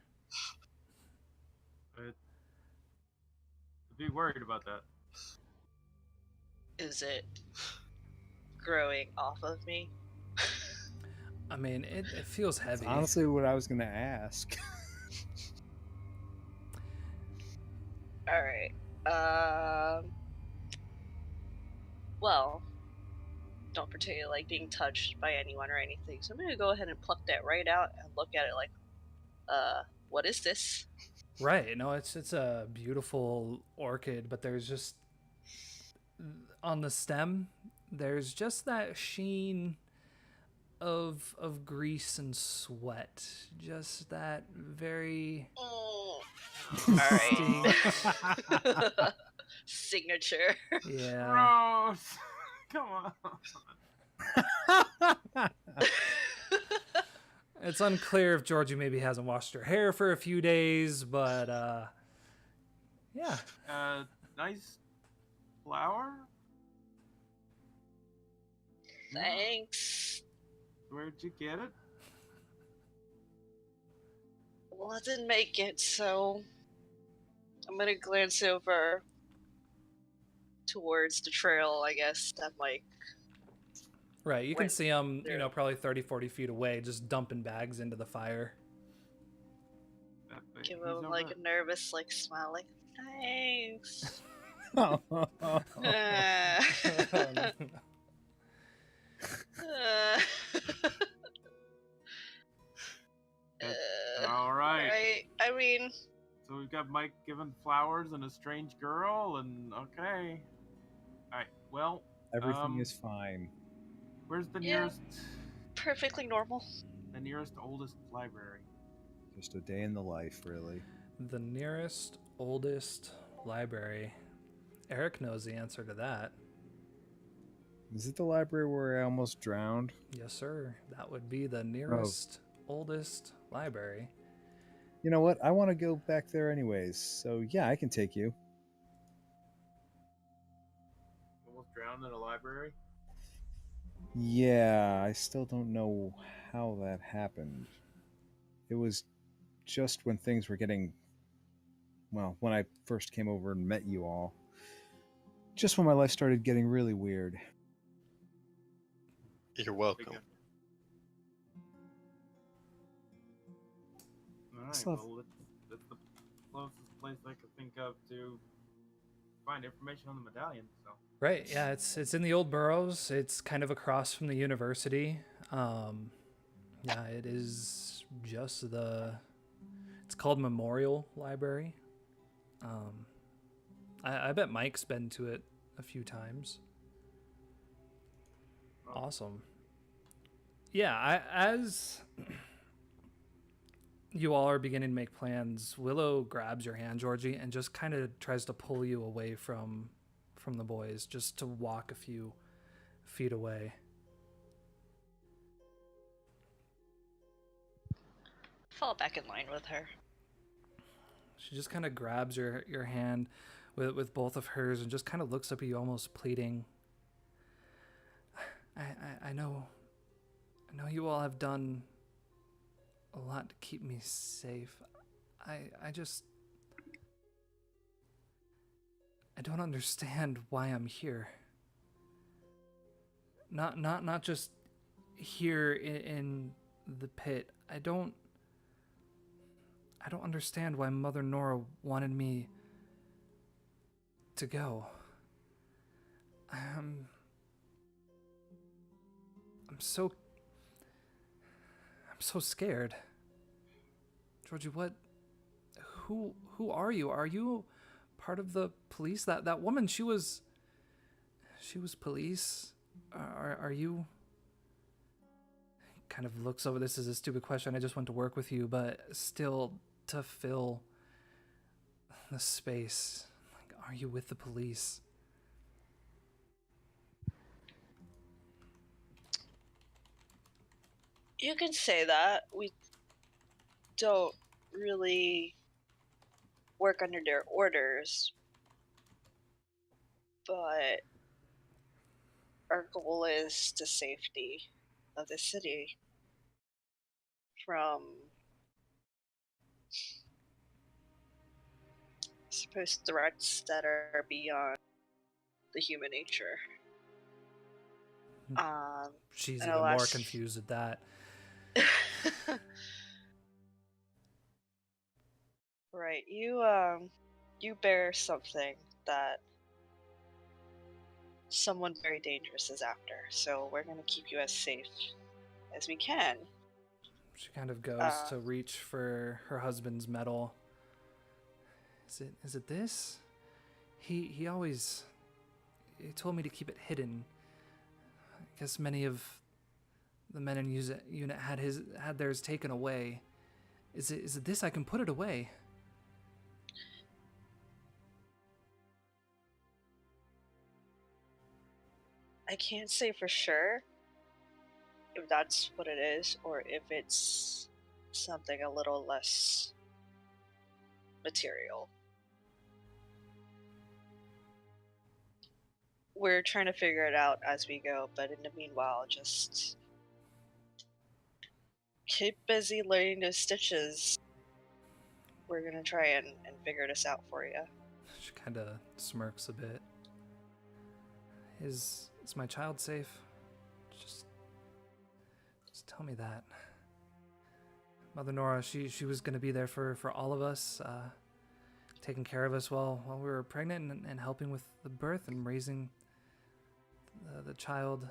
I'd be worried about that. Is it growing off of me? I mean, it feels That's heavy. honestly what I was gonna ask. Alright. Well, don't particularly like being touched by anyone or anything, so I'm gonna go ahead and pluck that right out and look at it like, what is this? Right. No, it's a beautiful orchid, but there's just on the stem, there's just that sheen of grease and sweat. Just that very Alright. Signature. yeah. Gross! Come on. It's unclear if Georgie maybe hasn't washed her hair for a few days, but yeah. Nice flower? Thanks. Where'd you get it? Well, I didn't make it, so I'm gonna glance over towards the trail, I guess, that Mike. Right, you can Went see them, you through. know, probably 30, 40 feet away, just dumping bags into the fire. Give He's him over like there. a nervous, like smile, like thanks. Oh, All right. Right. I mean, So we've got Mike giving flowers and a strange girl, and okay. All right. Well, Everything is fine. where's the Yeah. nearest, perfectly normal. oldest library? Just a day in the life, really. The nearest, oldest library. Eric knows the answer to that. Is it the library where I almost drowned? Yes, sir. That would be the nearest, oldest library. You know what? I want to go back there anyways. So yeah, I can take you. Almost drowned in a library. Yeah, I still don't know how that happened. It was just when things were getting, well, when I first came over and met you all. Just when my life started getting really weird. You're welcome. All right. Stuff. Well, that's the closest place I could think of to find information on the medallion. So. Right, yeah, it's in the old boroughs. It's kind of across from the university. Yeah, it is just it's called Memorial Library. I bet Mike's been to it a few times. Awesome. Yeah, as you all are beginning to make plans, Willow grabs your hand, Georgie, and just kind of tries to pull you away from the boys, just to walk a few feet away. Fall back in line with her. She just kind of grabs your hand with both of hers and just kind of looks up at you, almost pleading. I know you all have done a lot to keep me safe. I don't understand why I'm here. Not just here in the pit. I don't understand why Mother Nora wanted me to go. I'm so scared. Georgie, who are you? Are you part of the police? That woman, she was police. Are you? Kind of looks over. This is a stupid question. I just went to work with you, but still to fill the space. Like, are you with the police? You can say that. We don't really work under their orders, but our goal is the safety of the city from, I suppose, threats that are beyond the human nature. She's and even more alas- confused at that. Right, you bear something that someone very dangerous is after, so we're gonna keep you as safe as we can. She kind of goes to reach for her husband's medal. Is it this? He told me to keep it hidden. I guess many of the men in unit had theirs taken away. Is it this? I can put it away. I can't say for sure if that's what it is or if it's something a little less material. we're trying to figure it out as we go, but in the meanwhile, just keep busy learning those stitches. We're gonna try and figure this out for you. She kind of smirks a bit. Is my child safe? Just tell me that. Mother Nora, she was gonna be there for all of us, taking care of us while we were pregnant and helping with the birth and raising the child.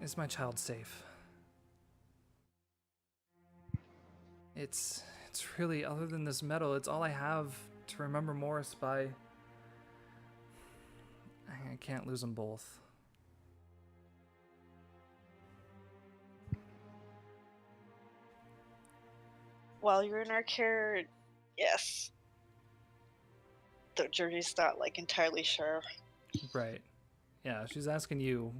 Is my child safe? It's really, other than this medal, it's all I have to remember Morris by. I can't lose them both. While you're in our care, yes. Though Georgie's not like entirely sure. Right. Yeah, she's asking you.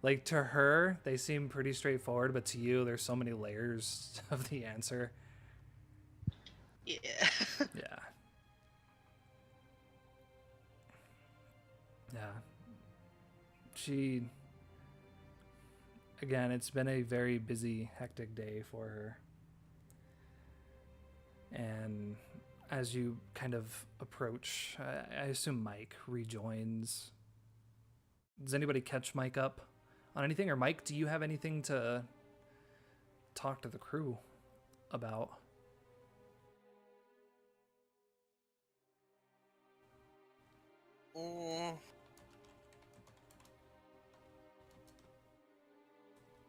Like, to her, they seem pretty straightforward, but to you, there's so many layers of the answer. Yeah. Yeah. Yeah. She. Again, it's been a very busy, hectic day for her. And as you kind of approach, I assume Mike rejoins. Does anybody catch Mike up on anything? Or Mike, do you have anything to talk to the crew about?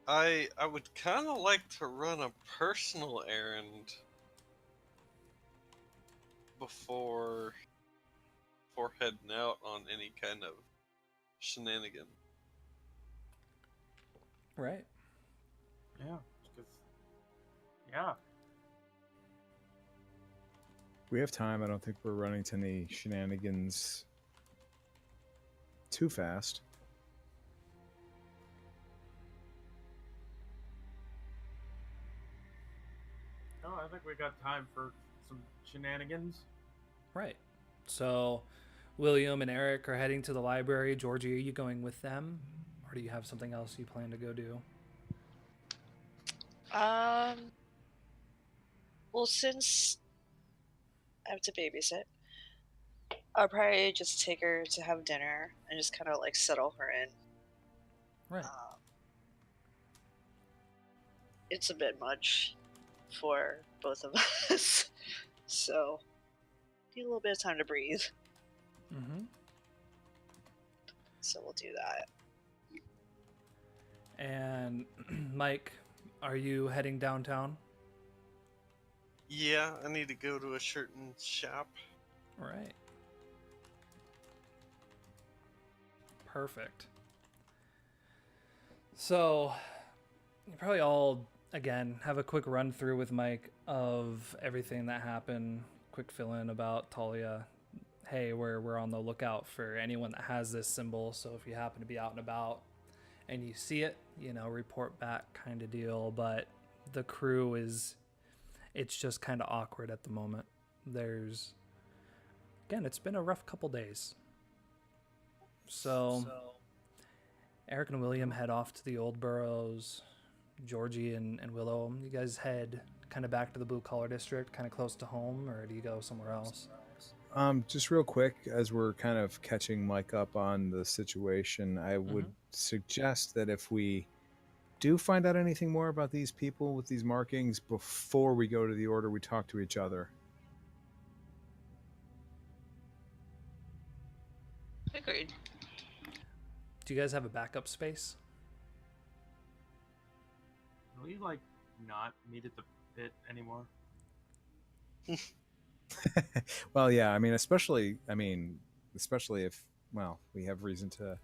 I would kind of like to run a personal errand before heading out on any kind of shenanigan. Right. Yeah, because yeah, We have time. I don't think we're running to any shenanigans too fast. no, I think we got time for some shenanigans. Right. So, William and Eric are heading to the library. Georgie, are you going with them? Or do you have something else you plan to go do? Well, since I have to babysit, I'll probably just take her to have dinner and just kind of like settle her in. Right. It's a bit much for both of us, so need a little bit of time to breathe. Mm-hmm. So we'll do that. And Mike, are you heading downtown? Yeah, I need to go to a certain shop. Right. Perfect. So, you probably all, again, have a quick run through with Mike of everything that happened. Quick fill in about Talia. Hey, we're on the lookout for anyone that has this symbol. So if you happen to be out and about and you see it, report back kind of deal. But the crew it's just kind of awkward at the moment. Again, it's been a rough couple days. So Eric and William head off to the old burrows. Georgie and Willow, you guys head kind of back to the blue collar district, kind of close to home, or do you go somewhere else? Just real quick, as we're kind of catching Mike up on the situation, I would suggest that if we do find out anything more about these people with these markings before we go to the order, we talk to each other. Agreed. Do you guys have a backup space? Can we like not meet at the pit anymore? Well, yeah, I mean, especially if, well, we have reason to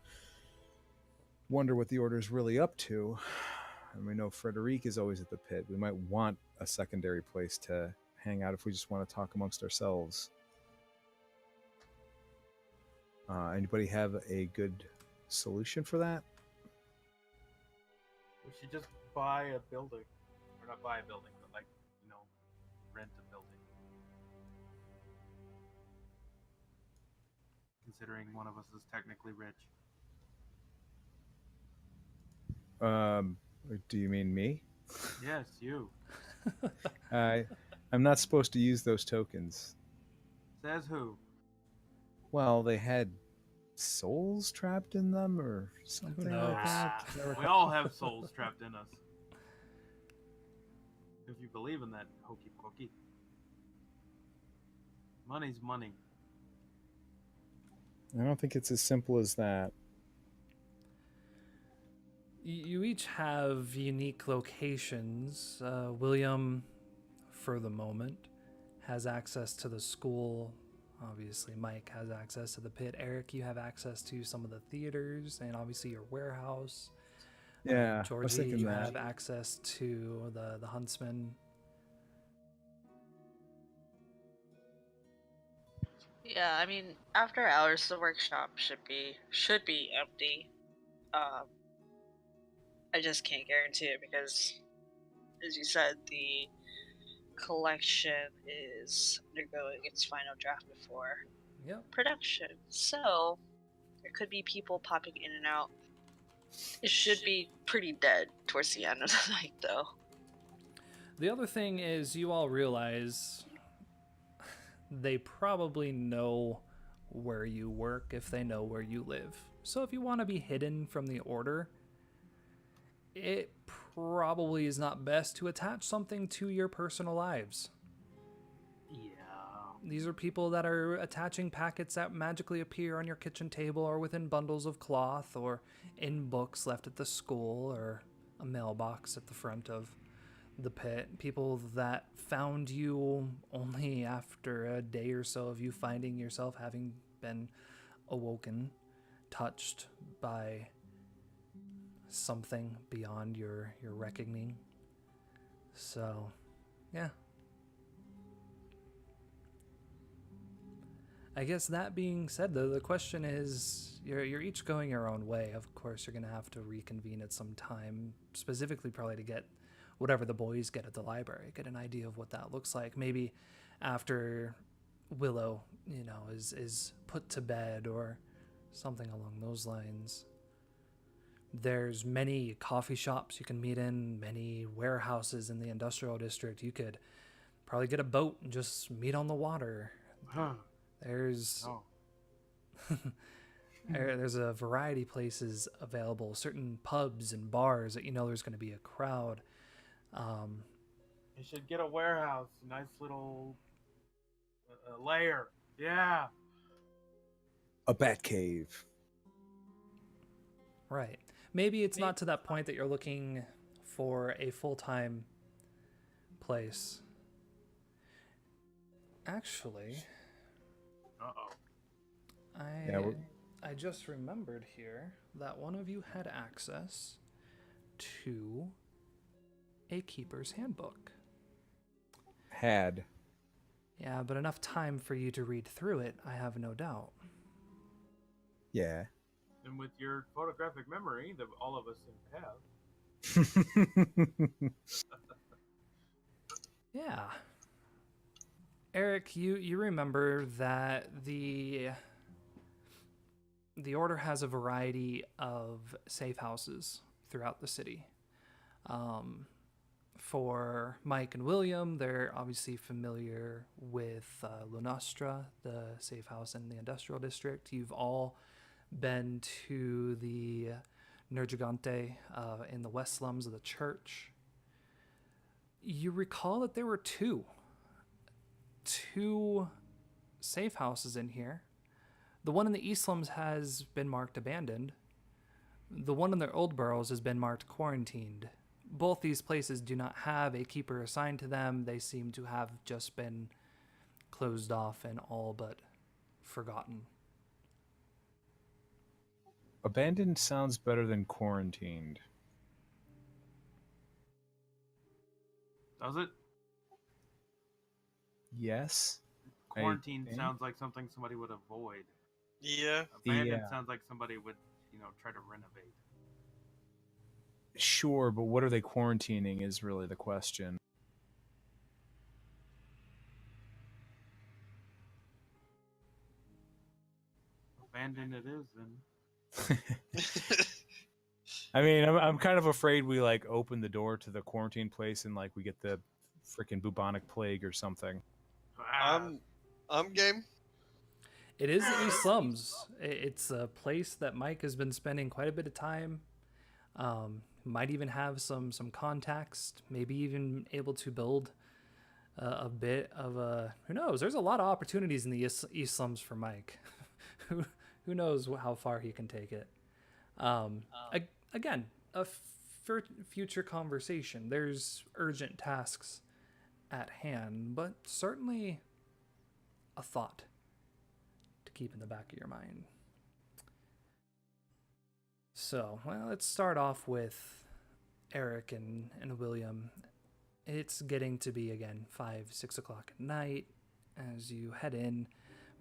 wonder what the order's really up to. And we know Frederic is always at the pit. We might want a secondary place to hang out if we just want to talk amongst ourselves. Anybody have a good solution for that? We should just buy a building, or not buy a building, but like rent a building. considering one of us is technically rich. Do you mean me? Yes, you. I'm not supposed to use those tokens. Says who? Well, they had souls trapped in them or something knows? like that. We all have souls trapped in us. If you believe in that hokey pokey. Money's money. I don't think it's as simple as that. You each have unique locations. William, for the moment, has access to the school. Obviously, Mike has access to the pit. Eric, you have access to some of the theaters and obviously your warehouse. Yeah, I was Georgie, thinking you that. have access to the huntsman. Yeah, I mean, after hours, the workshop should be empty. I just can't guarantee it because, as you said, the collection is undergoing its final draft before Yep. production. So there could be people popping in and out. It should be pretty dead towards the end of the night, though. The other thing is, you all realize they probably know where you work if they know where you live. So if you want to be hidden from the order, it probably is not best to attach something to your personal lives. Yeah. These are people that are attaching packets that magically appear on your kitchen table or within bundles of cloth or in books left at the school or a mailbox at the front of the pit. People that found you only after a day or so of you finding yourself having been awoken, touched by something beyond your reckoning. So, yeah. I guess that being said, though, the question is, you're each going your own way. Of course, you're going to have to reconvene at some time, specifically probably to get whatever the boys get at the library, get an idea of what that looks like. Maybe after Willow, is put to bed or something along those lines. There's many coffee shops you can meet in, many warehouses in the industrial district. You could probably get a boat and just meet on the water. Huh. There's No. there's a variety of places available, certain pubs and bars that there's going to be a crowd. You should get a warehouse, a nice little lair. Yeah. A bat cave. Right. Maybe it's not to that point that you're looking for a full-time place. Actually, Uh-oh. I just remembered here that one of you had access to a keeper's handbook. Had. Yeah, but enough time for you to read through it, I have no doubt. Yeah. And with your photographic memory that all of us seem to have. Yeah. Eric, you remember that the Order has a variety of safe houses throughout the city. For Mike and William, they're obviously familiar with Lunastra, the safe house in the industrial district. You've all been to the Nergigante in the west slums of the church. You recall that there were two safe houses in here. The one in the east slums has been marked abandoned. The one in the old boroughs has been marked quarantined. Both these places do not have a keeper assigned to them. They seem to have just been closed off and all but forgotten. Abandoned sounds better than quarantined. Does it? Yes. Quarantine think. sounds like something somebody would avoid. Yeah. Abandoned Yeah. sounds like somebody would, try to renovate. Sure, but what are they quarantining is really the question. ending it is, then. I mean, I'm kind of afraid we like open the door to the quarantine place and like we get the freaking bubonic plague or something. I'm game. It is East Slums. It's a place that Mike has been spending quite a bit of time. Might even have some contacts. Maybe even able to build a bit of a. Who knows? There's a lot of opportunities in the East Slums for Mike. Who knows how far he can take it. Again, a future conversation. There's urgent tasks at hand, but certainly a thought to keep in the back of your mind. So, well, let's start off with Eric and William. It's getting to be, again, 5-6 o'clock at night as you head in.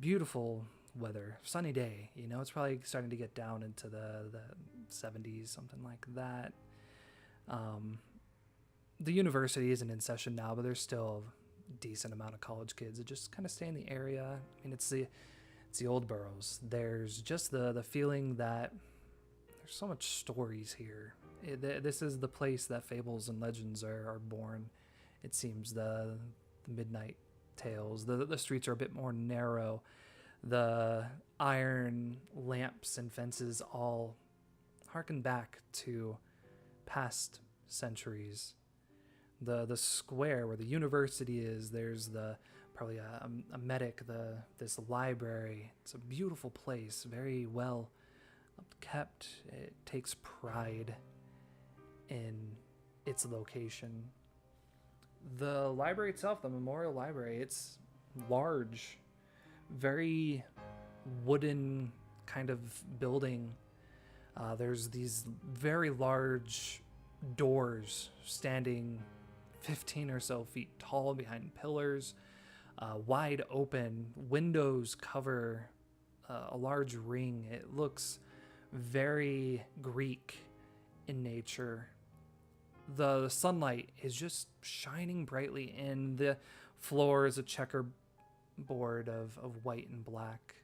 Beautiful weather, sunny day. You know, it's probably starting to get down into the 70s, something like that. The university isn't in session now, but there's still a decent amount of college kids that just kind of stay in the area. I mean, it's the old boroughs. There's just the feeling that there's so much stories here. This is the place that fables and legends are born. It seems the midnight tales. The streets are a bit more narrow. The iron lamps and fences all harken back to past centuries. The square where the university is, there's probably a medic, this library. It's a beautiful place, very well kept. It takes pride in its location. The library itself, the Memorial Library, it's large, very wooden kind of building. There's these very large doors standing 15 or so feet tall behind pillars, wide open. Windows cover a large ring. It looks very Greek in nature. The sunlight is just shining brightly in. The floor is a checkerboard of white and black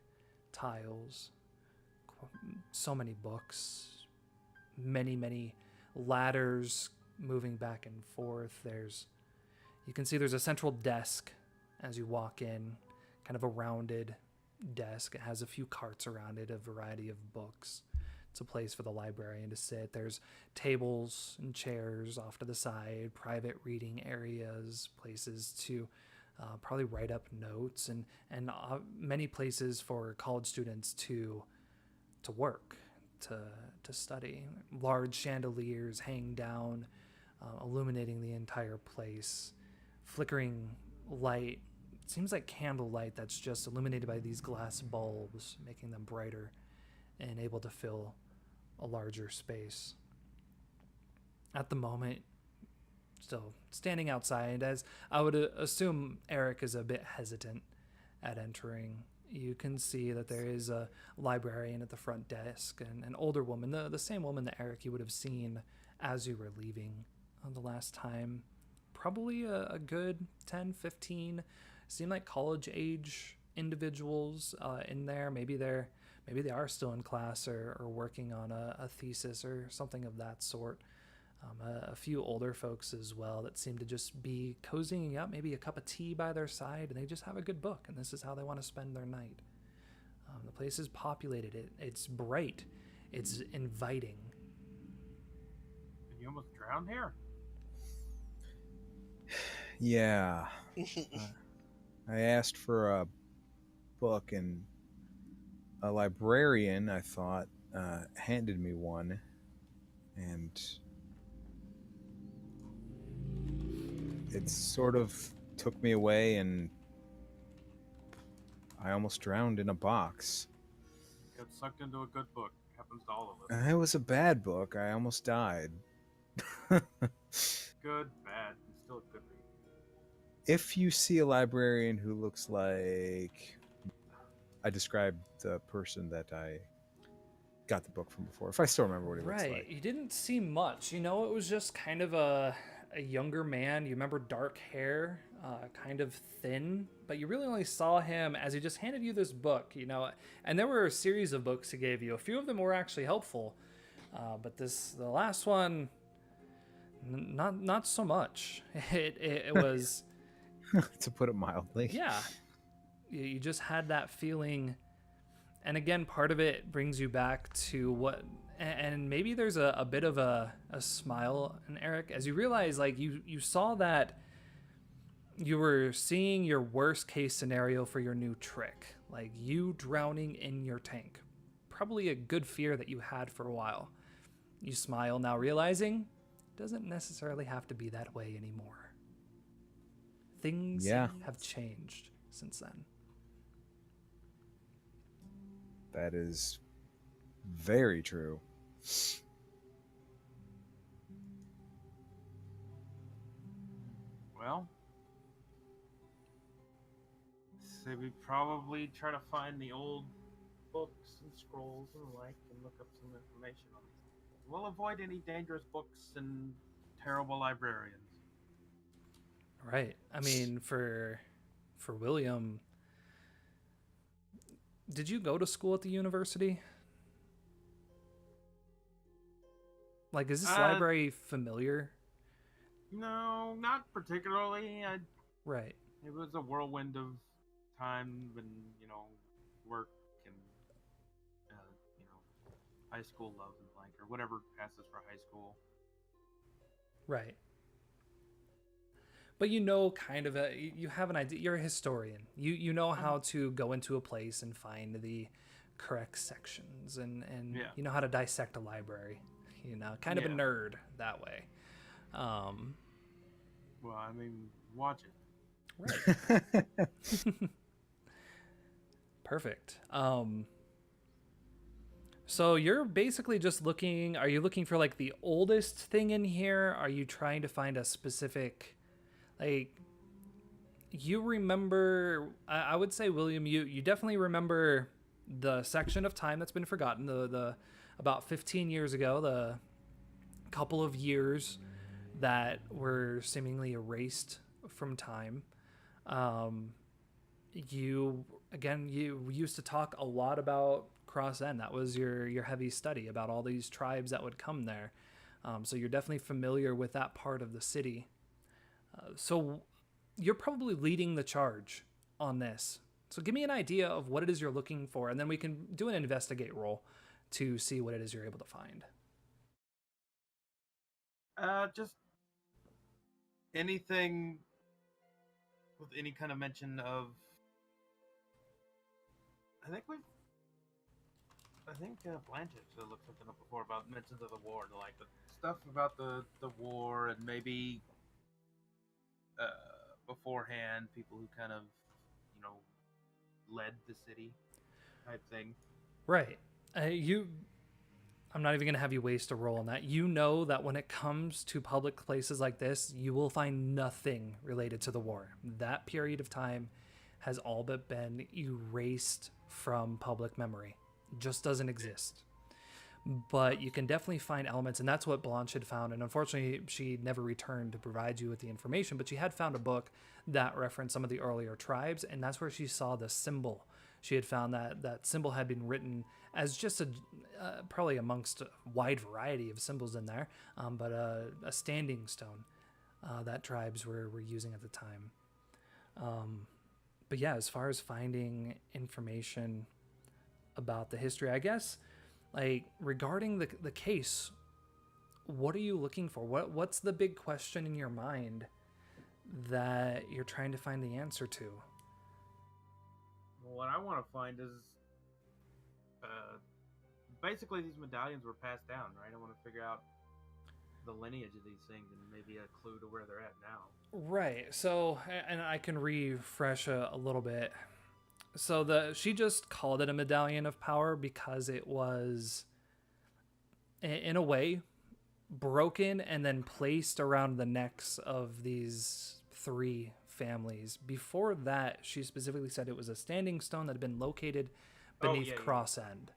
tiles. So many books, many ladders moving back and forth. You can see there's a central desk as you walk in, kind of a rounded desk. It has a few carts around it, a variety of books. It's a place for the librarian to sit. There's tables and chairs off to the side, private reading areas, places to probably write up notes, and many places for college students to work, to study. Large chandeliers hang down, illuminating the entire place. Flickering light. It seems like candlelight that's just illuminated by these glass bulbs, making them brighter and able to fill a larger space. At the moment, still standing outside, as I would assume Eric is a bit hesitant at entering. You can see that there is a librarian at the front desk, and an older woman, the same woman that Eric you would have seen as you were leaving the last time. Probably a good 10, 15, seem like college age individuals in there. Maybe they are still in class or working on a thesis or something of that sort. A few older folks as well that seem to just be cozying up, maybe a cup of tea by their side, and they just have a good book, and this is how they want to spend their night. The place is populated. It's bright. It's inviting. Did you almost drown here? Yeah. I asked for a book, and a librarian, I thought, handed me one, and it sort of took me away, and I almost drowned in a box. Got sucked into a good book. Happens to all of us. It was a bad book. I almost died. Good, bad, it's still a good read. If you see a librarian who looks like I described the person that I got the book from before, if I still remember what he looks like. Right, he didn't see much. You know, it was just kind of a a younger man. You remember dark hair, kind of thin, but you really only saw him as he just handed you this book, you know. And there were a series of books he gave you. A few of them were actually helpful, but the last one, not so much. It was, to put it mildly. yeah. You just had that feeling, and again, part of it brings you back to what. And maybe there's a bit of a smile in Eric as you realize, like, you saw that you were seeing your worst case scenario for your new trick, like you drowning in your tank. Probably a good fear that you had for a while. You smile now, realizing it doesn't necessarily have to be that way anymore. Things have changed since then. That is very true. Well, say we probably try to find the old books and scrolls and the like and look up some information on these things. We'll avoid any dangerous books and terrible librarians. Right. I mean, for William, did you go to school at the university? Like, is this library familiar? No, not particularly. Right. It was a whirlwind of time and, work and, high school love and like, or whatever passes for high school. Right. But kind of you have an idea. You're a historian. You know how to go into a place and find the correct sections and you know how to dissect a library. Kind of a nerd that way. Well, I mean, watch it. Right. Perfect. So you're basically just looking. Are you looking for like the oldest thing in here? Are you trying to find a specific, like, you remember? I would say, William, you definitely remember the section of time that's been forgotten. The about 15 years ago, the couple of years that were seemingly erased from time. You used to talk a lot about Cross End. That was your heavy study about all these tribes that would come there. So you're definitely familiar with that part of the city. So you're probably leading the charge on this. So give me an idea of what it is you're looking for, and then we can do an investigate roll to see what it is you're able to find. Just anything with any kind of mention of. I think Blanchett should have looked something up before about mentions of the war, like the stuff about the war, and maybe beforehand people who kind of led the city type thing. Right. I'm not even going to have you waste a roll on that. You know that when it comes to public places like this, you will find nothing related to the war. That period of time has all but been erased from public memory. It just doesn't exist. But you can definitely find elements, and that's what Blanche had found. And unfortunately, she never returned to provide you with the information, but she had found a book that referenced some of the earlier tribes, and that's where she saw the symbol. She had found that symbol had been written as just probably amongst a wide variety of symbols in there, but a standing stone that tribes were using at the time. But yeah, as far as finding information about the history, I guess, like, regarding the case, what are you looking for? What's the big question in your mind that you're trying to find the answer to? What I want to find is, basically these medallions were passed down, right? I want to figure out the lineage of these things and maybe a clue to where they're at now. Right. So, and I can refresh a little bit. So she just called it a medallion of power because it was, in a way, broken and then placed around the necks of these three families. Before that, she specifically said it was a standing stone that had been located beneath Cross End.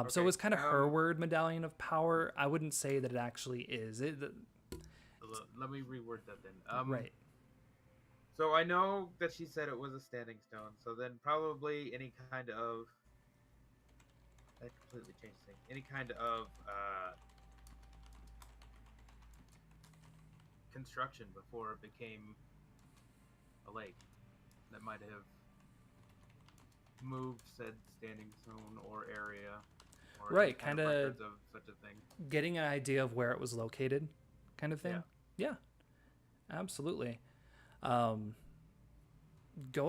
So it was kind of her word, medallion of power. I wouldn't say that it actually is. The let me reword that then. Right. So I know that she said it was a standing stone. So then probably any kind of that completely changed things. Any kind of construction before it became a lake that might have moved said standing stone or area. Or Right, any kind kinda- of records of such a thing. Getting an idea of where it was located, kind of thing. Yeah, absolutely. Go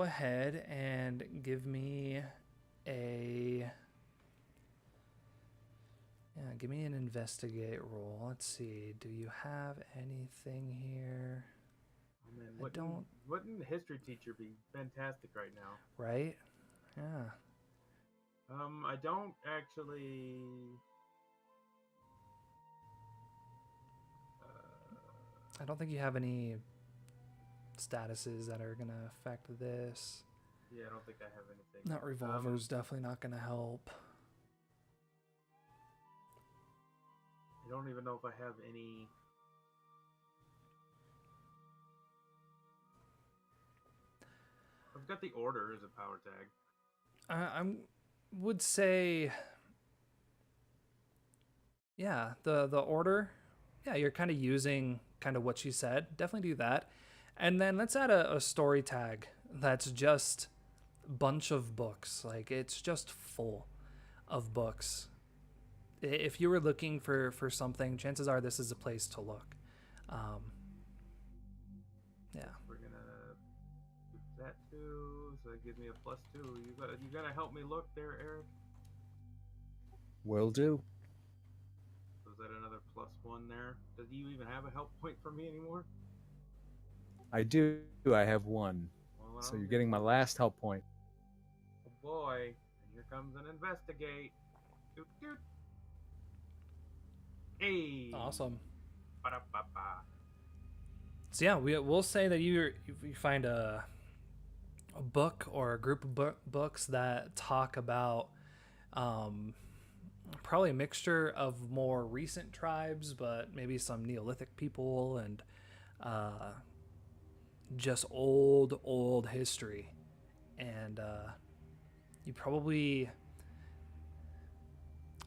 ahead and give me give me an investigate roll. Let's see. Do you have anything here? Oh, man, don't- Wouldn't the history teacher be fantastic right now? Right? Yeah. I don't actually. I don't think you have any statuses that are gonna affect this. Yeah, I don't think I have anything. That revolver's definitely not gonna help. I don't even know if I have any. I've got the order as a power tag. I would say, yeah, the order. Yeah, you're kind of using kind of what she said. Definitely do that. And then let's add a story tag that's just bunch of books. Like, it's just full of books. If you were looking for something, chances are this is a place to look. Yeah. We're gonna do that too, so that gives me a +2. You gotta help me look there, Eric. Will do. So is that another +1 there? Does you even have a help point for me anymore? I do. I have one. Well, So you're getting my last help point. Oh boy, and here comes an investigate. Doot, doot. Hey. Awesome. Ba-da-ba-ba. So yeah, we'll say that you find a book or a group of books that talk about probably a mixture of more recent tribes, but maybe some Neolithic people and just old history. And you probably,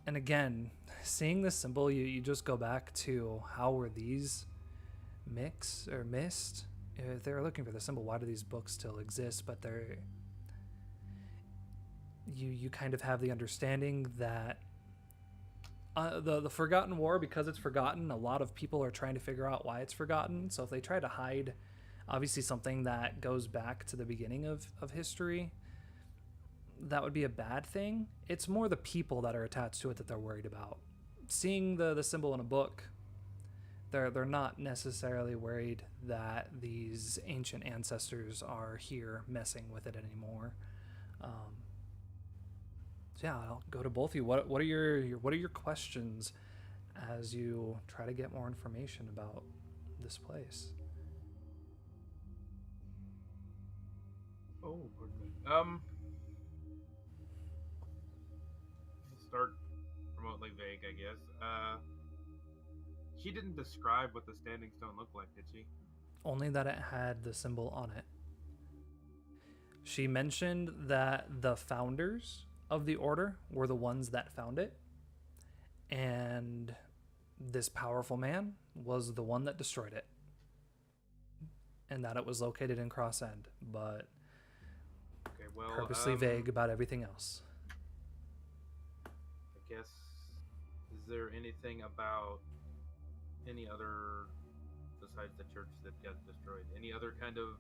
and again, seeing this symbol, you just go back to how were these mixed? If they're looking for the symbol, why do these books still exist? But they're you kind of have the understanding that the Forgotten War, because it's forgotten, a lot of people are trying to figure out why it's forgotten. So if they try to hide obviously something that goes back to the beginning of history, that would be a bad thing. It's more the people that are attached to it that they're worried about. Seeing the symbol in a book, they're not necessarily worried that these ancient ancestors are here messing with it anymore. So yeah, I'll go to both of you. What are your questions as you try to get more information about this place? Oh, pardon me. Start remotely vague, I guess. She didn't describe what the standing stone looked like, did she? Only that it had the symbol on it. She mentioned that the founders of the order were the ones that found it, and this powerful man was the one that destroyed it, and that it was located in Cross End, but Okay, well, purposely vague about everything else. I guess, is there anything about any other, besides the church that got destroyed, any other kind of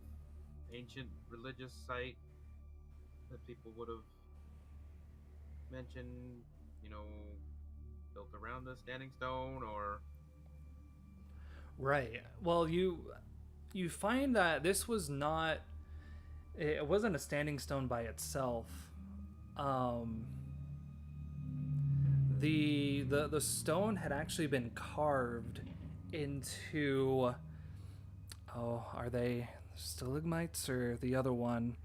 ancient religious site that people would have mentioned, built around the standing stone, or? Right. Well, you find that this was not, it wasn't a standing stone by itself. The stone had actually been carved into, are they stalagmites or the other one?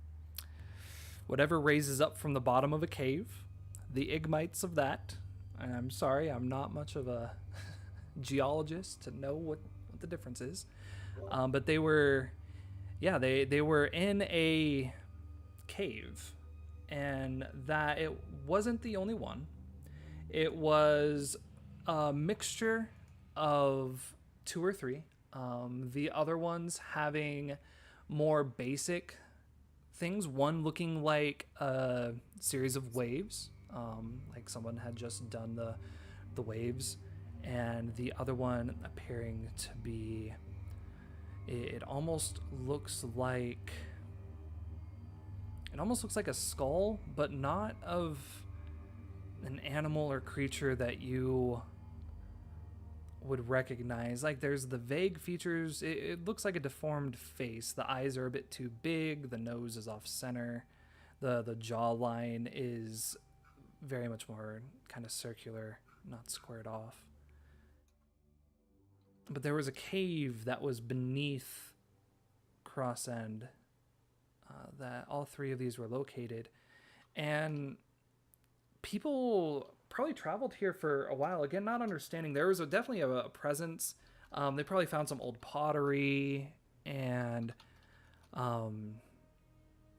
Whatever raises up from the bottom of a cave, the igmites of that. And I'm sorry, I'm not much of a geologist to know what the difference is. But they were in a cave, and that it wasn't the only one. It was a mixture of 2 or 3. The other ones having more basic things. One looking like a series of waves, like someone had just done the waves, and the other one appearing to be. It almost looks like a skull, but not of an animal or creature that you would recognize. Like, there's the vague features. It looks like a deformed face. The eyes are a bit too big. The nose is off center. The jawline is very much more kind of circular, not squared off. But there was a cave that was beneath Cross End that all 3 of these were located. And people probably traveled here for a while. Again, not understanding. There was definitely a presence. They probably found some old pottery and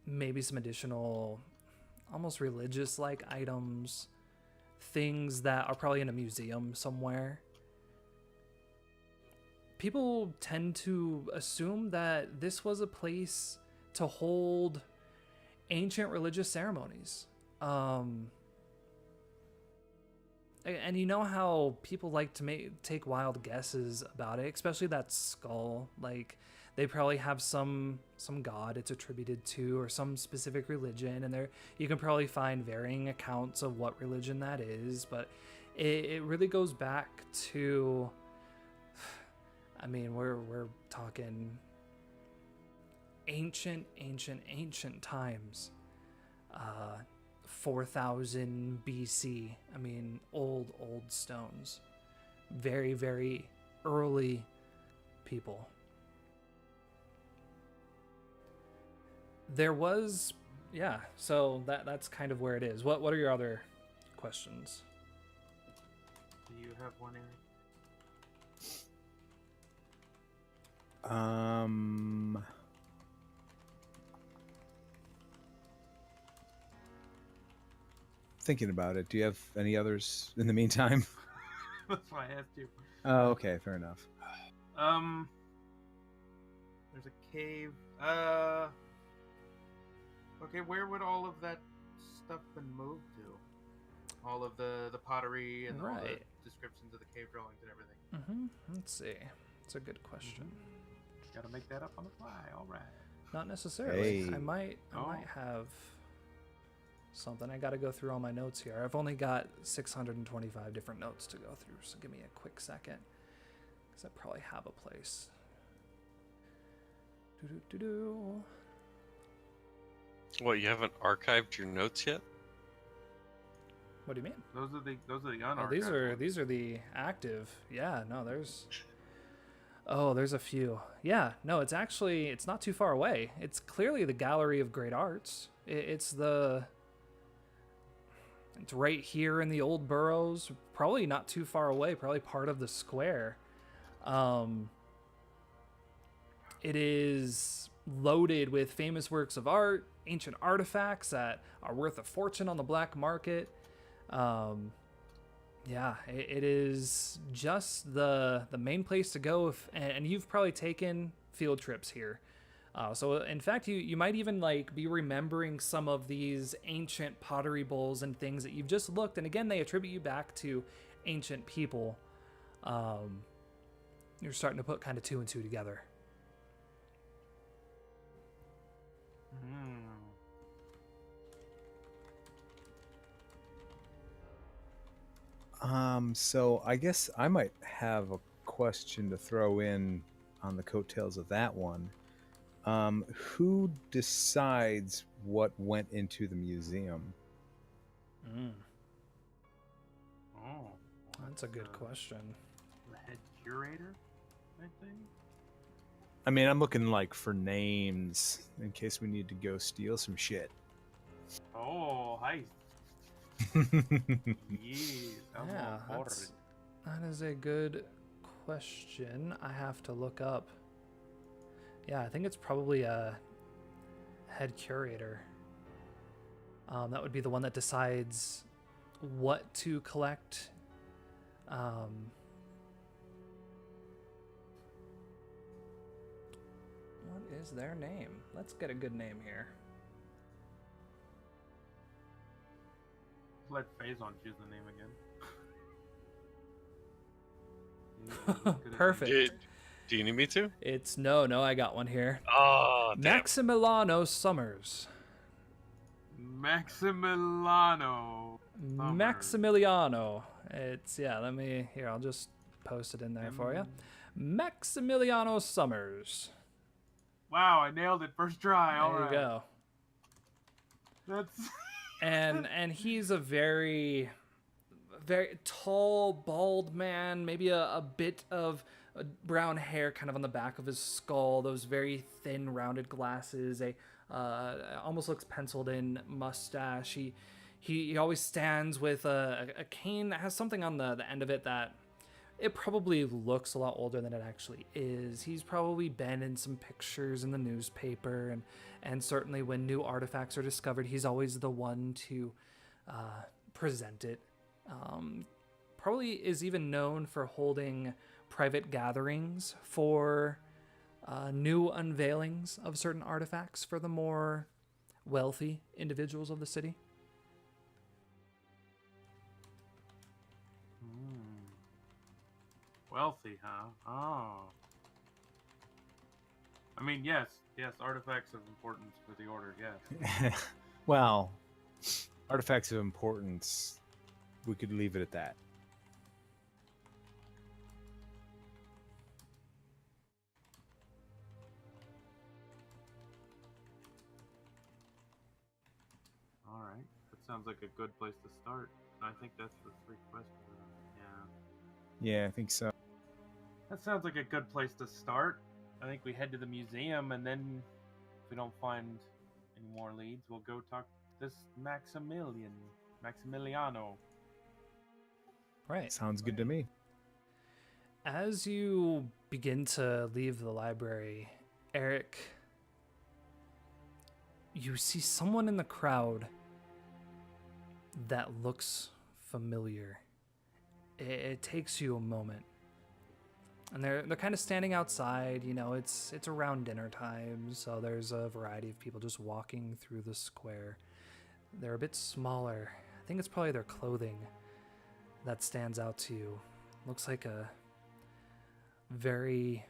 maybe some additional almost religious-like items. Things that are probably in a museum somewhere. People tend to assume that this was a place to hold ancient religious ceremonies. And you know how people like to take wild guesses about it, especially that skull. Like, they probably have some god it's attributed to, or some specific religion, and you can probably find varying accounts of what religion that is. But it really goes back to, I mean, we're talking ancient times. 4000 BC. I mean, old stones. Very, very early people. There was, yeah, so that's kind of where it is. What are your other questions? Do you have one, Eric? Thinking about it. Do you have any others in the meantime? That's why I asked you. Oh, okay, fair enough. There's a cave. Okay, where would all of that stuff been moved to? All of the pottery and all the descriptions of the cave drawings and everything. Let's see. It's a good question. Gotta make that up on the fly. All right. Not necessarily. Hey. I might have something. I got to go through all my notes here. I've only got 625 different notes to go through, so give me a quick second, because I probably have a place. What, you haven't archived your notes yet? What do you mean? Those are the unarchived. Oh, these are the active. Yeah, no, there's a few. Yeah, no, it's not too far away. It's clearly the Gallery of Great Arts. It's right here in the old boroughs, probably not too far away, probably part of the square. It is loaded with famous works of art, ancient artifacts that are worth a fortune on the black market. Yeah, it is just the main place to go, and you've probably taken field trips here. So in fact, you might even be remembering some of these ancient pottery bowls and things that you've just looked, and again, they attribute you back to ancient people. You're starting to put kind of 2 and 2 together. So I guess I might have a question to throw in on the coattails of that one. Who decides what went into the museum? Oh, That's a good question. The head curator, I think. I mean, I'm looking for names in case we need to go steal some shit. Oh, hi. Yes, Yeah, that is a good question I have to look up. Yeah, I think it's probably a head curator. That would be the one that decides what to collect. What is their name? Let's get a good name here. Let Phazon choose the name again. Perfect. Do you need me to? It's no, I got one here. Oh, damn. Maximiliano Summers. Maximiliano. Summers. Maximiliano. It's I'll just post it in there for you. Maximiliano Summers. Wow, I nailed it first try. All There right. you go. That's And he's a very tall, bald man, maybe a bit of brown hair kind of on the back of his skull, those very thin rounded glasses, almost looks penciled in mustache. He always stands with a cane that has something on the end of it that it probably looks a lot older than it actually is. He's probably been in some pictures in the newspaper, and certainly when new artifacts are discovered, he's always the one to present it. Probably is even known for holding private gatherings for new unveilings of certain artifacts for the more wealthy individuals of the city. wealthy, huh? Oh. I mean, yes, artifacts of importance for the order, yes. Well, artifacts of importance, we could leave it at that. All right, that sounds like a good place to start. I think that's the 3 questions. Yeah, I think so. That sounds like a good place to start. I think we head to the museum, and then if we don't find any more leads, we'll go talk to this Maximiliano. Right. Sounds good to me. As you begin to leave the library, Eric, you see someone in the crowd that looks familiar. It takes you a moment. And they're kind of standing outside, you know, it's around dinner time, so there's a variety of people just walking through the square. They're a bit smaller. I think it's probably their clothing that stands out to you. Looks like a very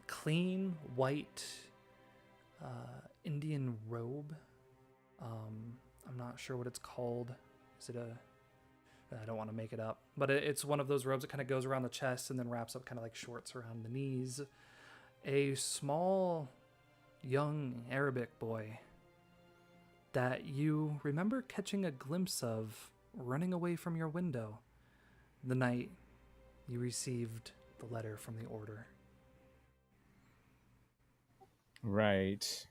clean white Indian robe. I'm not sure what it's called. Is it I don't want to make it up, but it's one of those robes that kind of goes around the chest and then wraps up kind of like shorts around the knees. A small, young Arabic boy that you remember catching a glimpse of running away from your window the night you received the letter from the order. Right.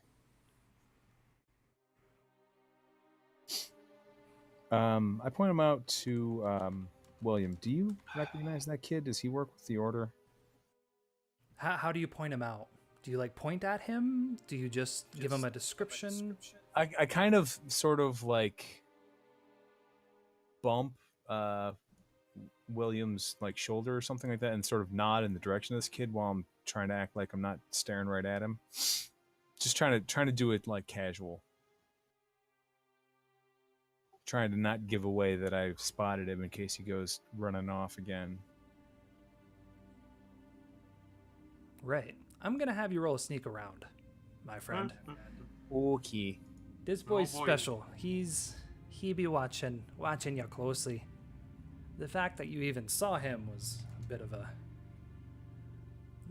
I point him out to William. Do you recognize that kid? Does he work with the order? How do you point him out? Do you like point at him? Do you just give him a description? I kind of sort of like bump William's like shoulder or something like that and sort of nod in the direction of this kid while I'm trying to act like I'm not staring right at him. Just trying to do it like casual. Trying to not give away that I've spotted him in case he goes running off again. Right. I'm going to have you roll a sneak around, my friend. Okay. This boy's Oh, boy. special. He be watching you closely. The fact that you even saw him was a bit of a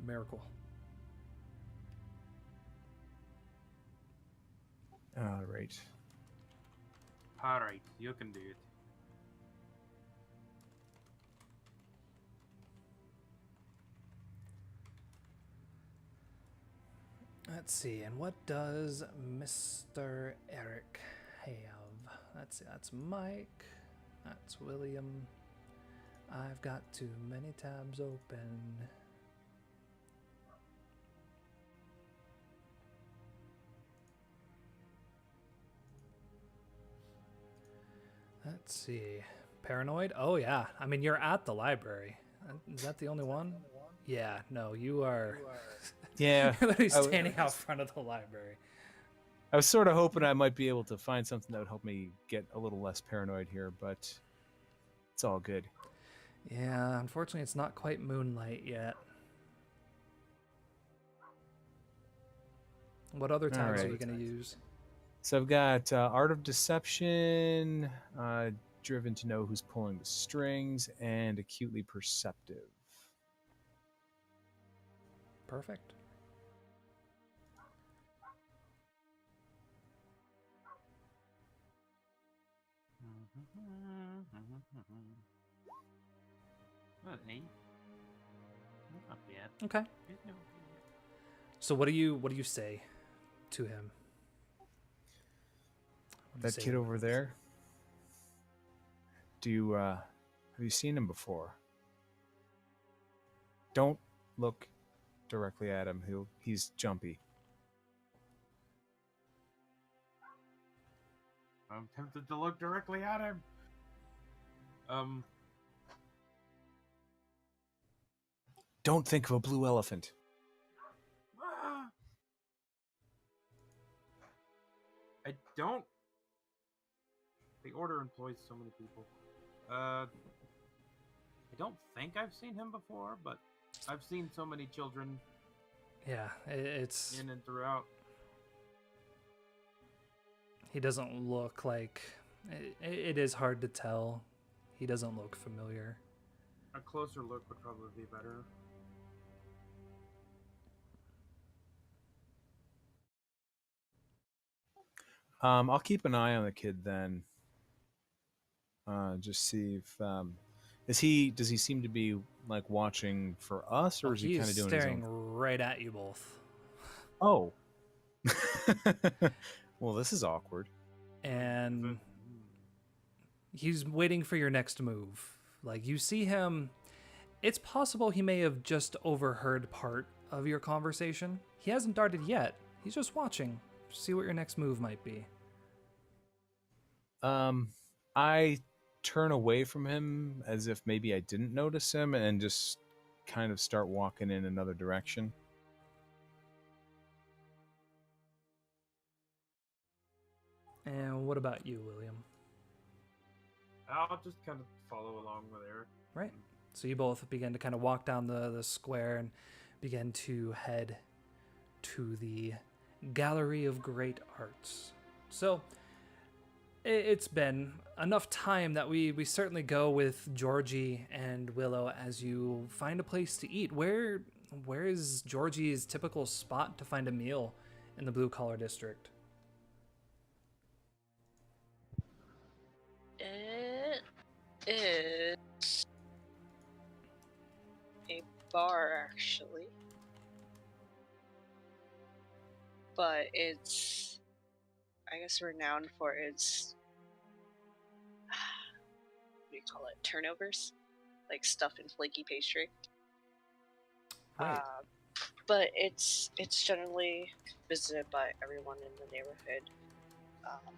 miracle. All right. All right, you can do it. Let's see, and what does Mr. Eric have? Let's see, that's Mike, that's William, I've got too many tabs open. Let's see. Paranoid? Oh, yeah. I mean, you're at the library. Is that the only one? Yeah, no, you are. Yeah, You're literally standing out front of the library. I was sort of hoping I might be able to find something that would help me get a little less paranoid here, but it's all good. Yeah, unfortunately, it's not quite moonlight yet. What other tags are you going to use? So I've got Art of Deception, Driven to Know Who's Pulling the Strings, and Acutely Perceptive. Perfect. Well, 8. Not bad. Okay. So what do you say to him? What do you That say kid to him? over there. Do you have you seen him before? Don't look directly at him. He's jumpy. I'm tempted to look directly at him. Don't think of a blue elephant. I don't. The Order employs so many people. I don't think I've seen him before, but I've seen so many children Yeah, it's in and throughout. he doesn't look like it is hard to tell. He doesn't look familiar. A closer look would probably be better. I'll keep an eye on the kid then. Just see if does he seem to be like watching for us, or is he kind of doing staring his own? right at you both? Oh. Well, this is awkward. And he's waiting for your next move. Like, you see him. It's possible he may have just overheard part of your conversation. He hasn't darted yet. He's just watching. See what your next move might be. I turn away from him as if maybe I didn't notice him and just kind of start walking in another direction. And what about you, William? I'll just kind of follow along with Eric. Right. So you both begin to kind of walk down the square and begin to head to the Gallery of Great Arts. So it's been enough time that we certainly go with Georgie and Willow as you find a place to eat. Where is Georgie's typical spot to find a meal in the blue collar district? It is a bar, actually. But it's, I guess, renowned for its, what do you call it, turnovers? Like stuff in flaky pastry. Right. But it's generally visited by everyone in the neighborhood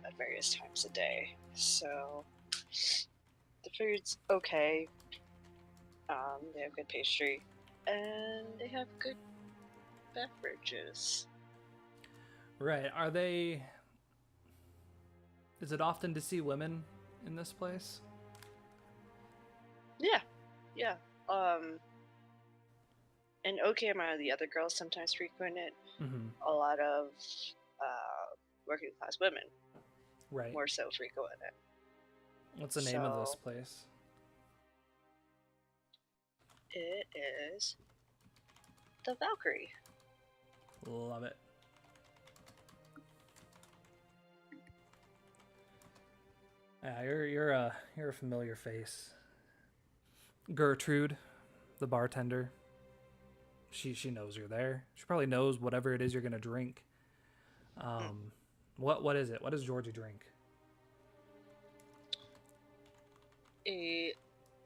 at various times a day. So the food's okay. They have good pastry, and they have good beverages. Right. Is it often to see women in this place? Yeah. An okay amount of the other girls sometimes frequent it. Mm-hmm. A lot of working class women Right. more so frequent it. What's the name of this So- place? It is the Valkyrie. Love it. Yeah, you're a familiar face. Gertrude, the bartender. She knows you're there. She probably knows whatever it is you're gonna drink. What is it? What does Georgie drink? A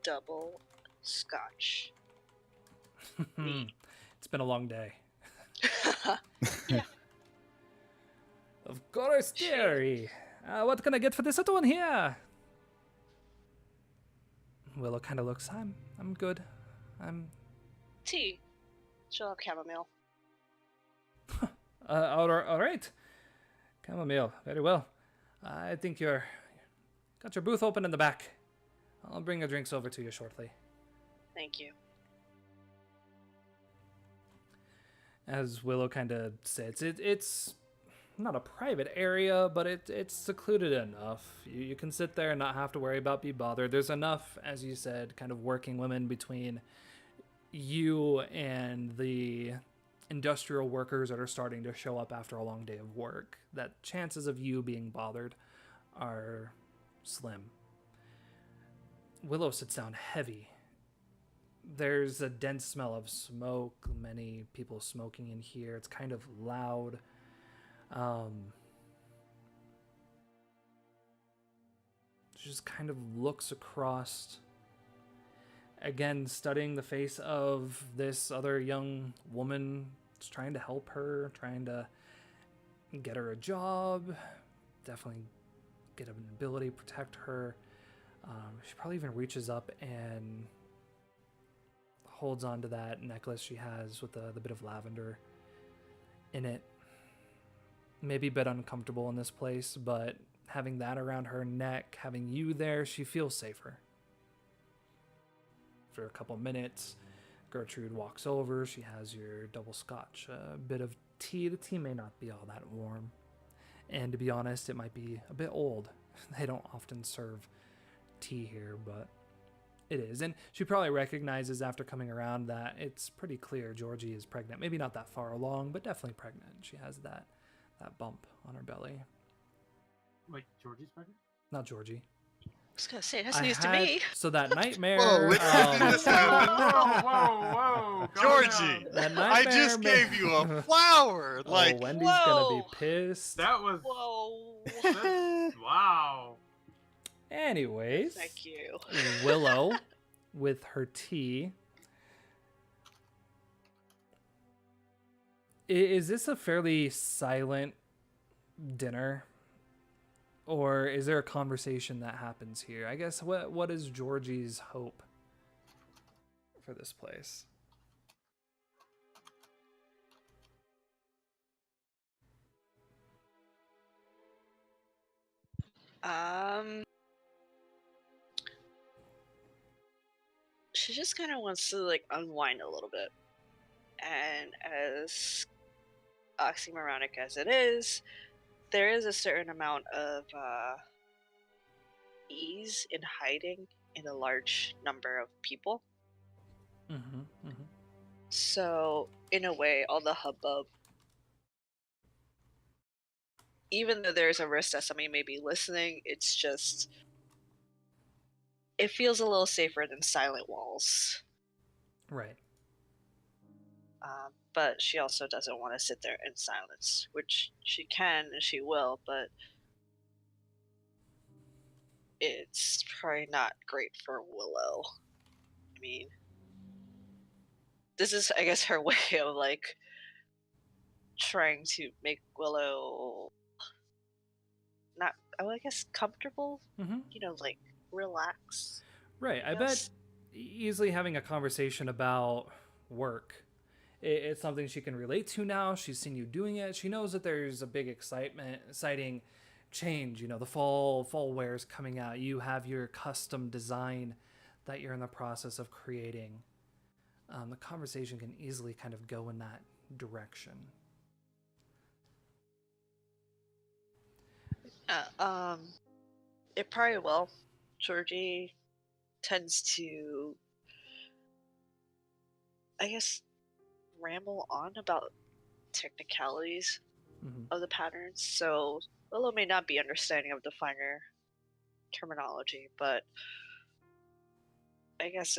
double scotch. It's been a long day. Yeah. Of course, dearie. What can I get for this little one here? Willow kind of looks. I'm good. Tea. She'll have chamomile. All right. Chamomile. Very well. I think you're got your booth open in the back. I'll bring the drinks over to you shortly. Thank you. As Willow kind of sits, it's not a private area, but it's secluded enough. You can sit there and not have to worry about being bothered. There's enough, as you said, kind of working women between you and the industrial workers that are starting to show up after a long day of work, that chances of you being bothered are slim. Willow sits down heavy. There's a dense smell of smoke, many people smoking in here. It's kind of loud. She just kind of looks across, again, studying the face of this other young woman, just trying to help her, trying to get her a job, definitely get an ability, protect her. She probably even reaches up and holds on to that necklace she has with the bit of lavender in it. Maybe a bit uncomfortable in this place, but having that around her neck, having you there, she feels safer. For a couple minutes, Gertrude walks over. She has your double scotch, a bit of tea. The tea may not be all that warm. And to be honest, it might be a bit old. They don't often serve tea here, but it is. And she probably recognizes after coming around that it's pretty clear Georgie is pregnant. Maybe not that far along, but definitely pregnant. She has that bump on her belly. Wait, Georgie's pregnant? Not Georgie. I was gonna say, that's news to me. So that nightmare. Whoa, when did this happen? Whoa, calm Georgie, down. That I nightmare just gave you a flower. Like, oh, Wendy's gonna be whoa. pissed. That was Whoa. wow. Anyways, Thank you. Willow with her tea. Is this a fairly silent dinner? Or is there a conversation that happens here? I guess what is Georgie's hope for this place? She just kind of wants to like unwind a little bit, and as oxymoronic as it is, there is a certain amount of ease in hiding in a large number of people. So, in a way, all the hubbub, even though there's a risk that somebody may be listening, it's just, it feels a little safer than silent walls. Right. But she also doesn't want to sit there in silence, which she can and she will, but it's probably not great for Willow. I mean, this is, I guess, her way of like trying to make Willow not, I guess, comfortable. You know, like relax. Right. I bet easily having a conversation about work, it's something she can relate to now. She's seen you doing it. She knows that there's a big exciting change. You know, the fall wear's coming out. You have your custom design that you're in the process of creating. The conversation can easily kind of go in that direction. It probably will. Georgie tends to, I guess, ramble on about technicalities of the patterns, so Willow may not be understanding of the finer terminology, but I guess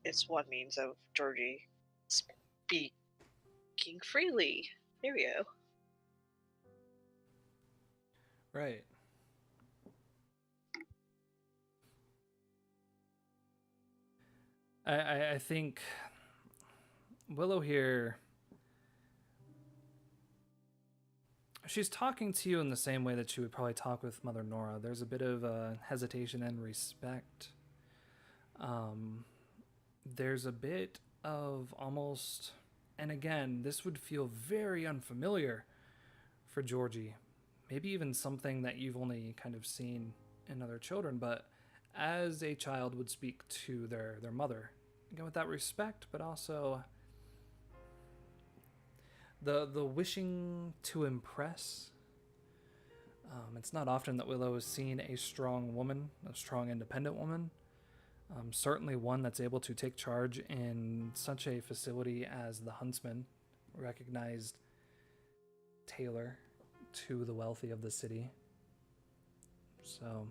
it's one means of Georgie speaking freely. There we go. Right. I think Willow here, she's talking to you in the same way that she would probably talk with Mother Nora. There's a bit of hesitation and respect. There's a bit of almost, and again, this would feel very unfamiliar for Georgie. Maybe even something that you've only kind of seen in other children, but as a child would speak to their mother. Again, with that respect, but also the wishing to impress. It's not often that Willow has seen a strong woman, a strong independent woman. Certainly one that's able to take charge in such a facility as the Huntsman, recognized tailor to the wealthy of the city. So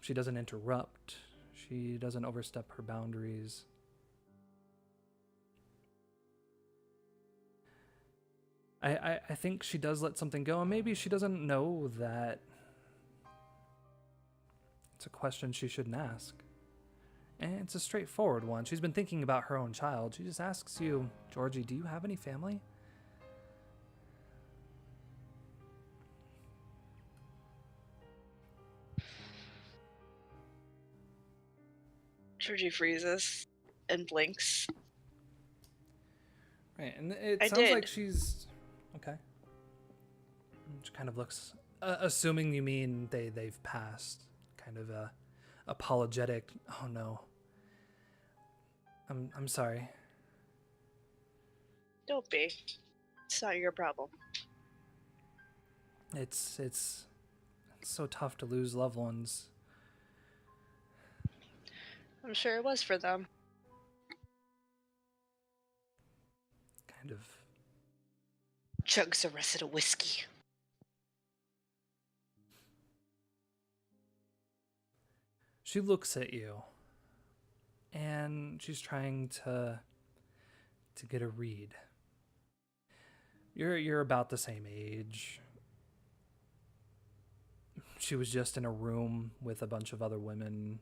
she doesn't interrupt. She doesn't overstep her boundaries. I think she does let something go, and maybe she doesn't know that it's a question she shouldn't ask. And it's a straightforward one. She's been thinking about her own child. She just asks you, Georgie, do you have any family? Georgie freezes and blinks. Right, and it I sounds did. like she's... Okay. She kind of looks... assuming you mean they've passed. Kind of apologetic. Oh no. I'm sorry. Don't be. It's not your problem. It's so tough to lose loved ones. I'm sure it was for them. Kind of... Chugs the rest of the whiskey. She looks at you, and she's trying to get a read. You're about the same age. She was just in a room with a bunch of other women.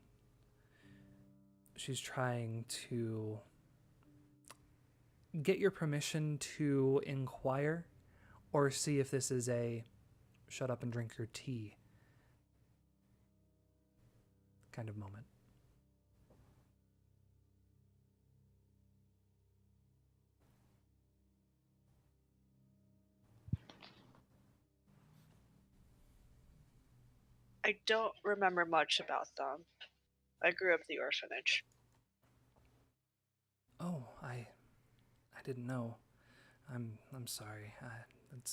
She's trying to get your permission to inquire or see if this is a shut up and drink your tea kind of moment. I don't remember much about them. I grew up at the orphanage. Oh, I didn't know. I'm sorry.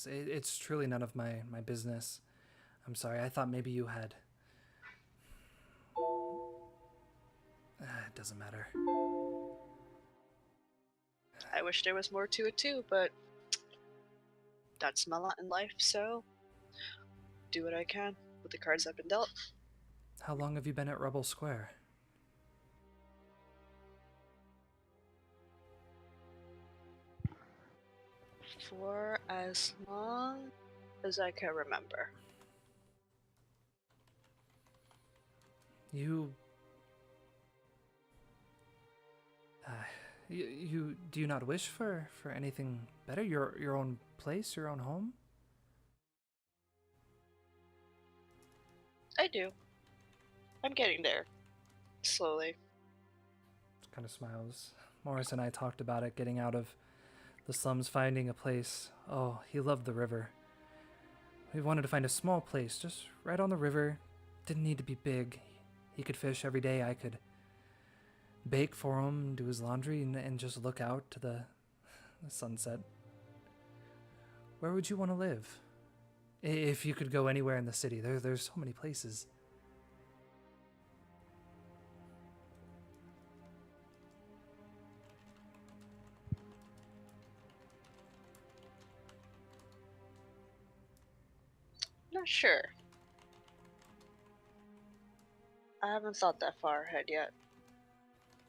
It's truly none of my business. I'm sorry. I thought maybe you had. It doesn't matter. I wish there was more to it too, but that's my lot in life, so do what I can with the cards I've been dealt. How long have you been at Rebel Square? For as long as I can remember. You do you not wish for anything better? Your own place, your own home? I do. I'm getting there. Slowly. Kind of smiles. Morris and I talked about it, getting out of the slums, finding a place. Oh, he loved the river. We wanted to find a small place, just right on the river. Didn't need to be big. He could fish every day. I could bake for him, do his laundry, and just look out to the sunset. Where would you want to live? If you could go anywhere in the city, there's so many places. Not sure. I haven't thought that far ahead yet.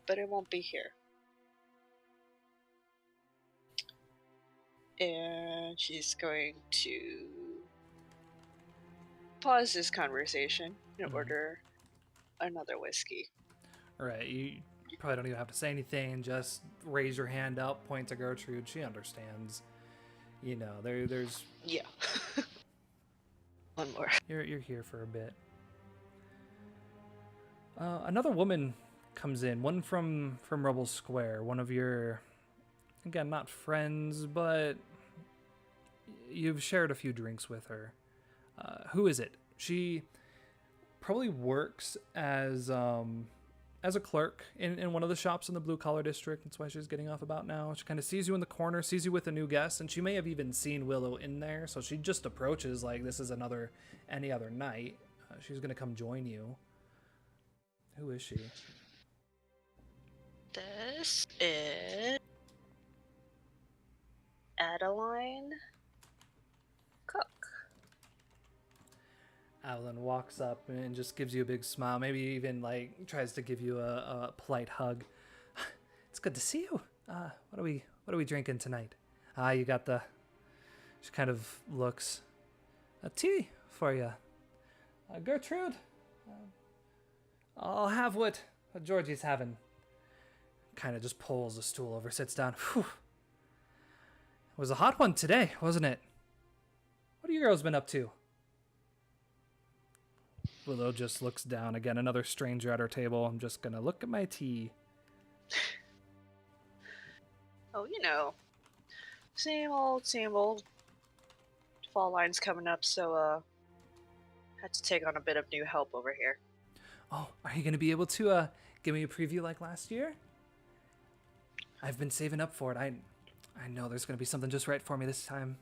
But it won't be here. And she's going to pause this conversation and order another whiskey. Right. You probably don't even have to say anything. Just raise your hand up, point to Gertrude. She understands. You know, there's Yeah. One more. you're here for a bit. Another woman comes in. One from Rebel Square. One of your, again, not friends, but you've shared a few drinks with her. Who is it? She probably works as a clerk in one of the shops in the blue collar district. That's why she's getting off about now. She kind of sees you in the corner, sees you with a new guest, and she may have even seen Willow in there. So she just approaches like this is any other night. She's gonna come join you. Who is she? This is Adeline Cook. Adeline walks up and just gives you a big smile. Maybe even like tries to give you a polite hug. It's good to see you. What are we drinking tonight? You got the. She kind of looks. A tea for you, Gertrude. I'll have what Georgie's having. Kind of just pulls a stool over, sits down. Whew. It was a hot one today, wasn't it? What have you girls been up to? Willow just looks down. Again, another stranger at her table. I'm just gonna look at my tea. Oh, you know, same old, same old. Fall line's coming up, so had to take on a bit of new help over here. Oh, are you gonna be able to give me a preview like last year? I've been saving up for it. I know there's gonna be something just right for me this time.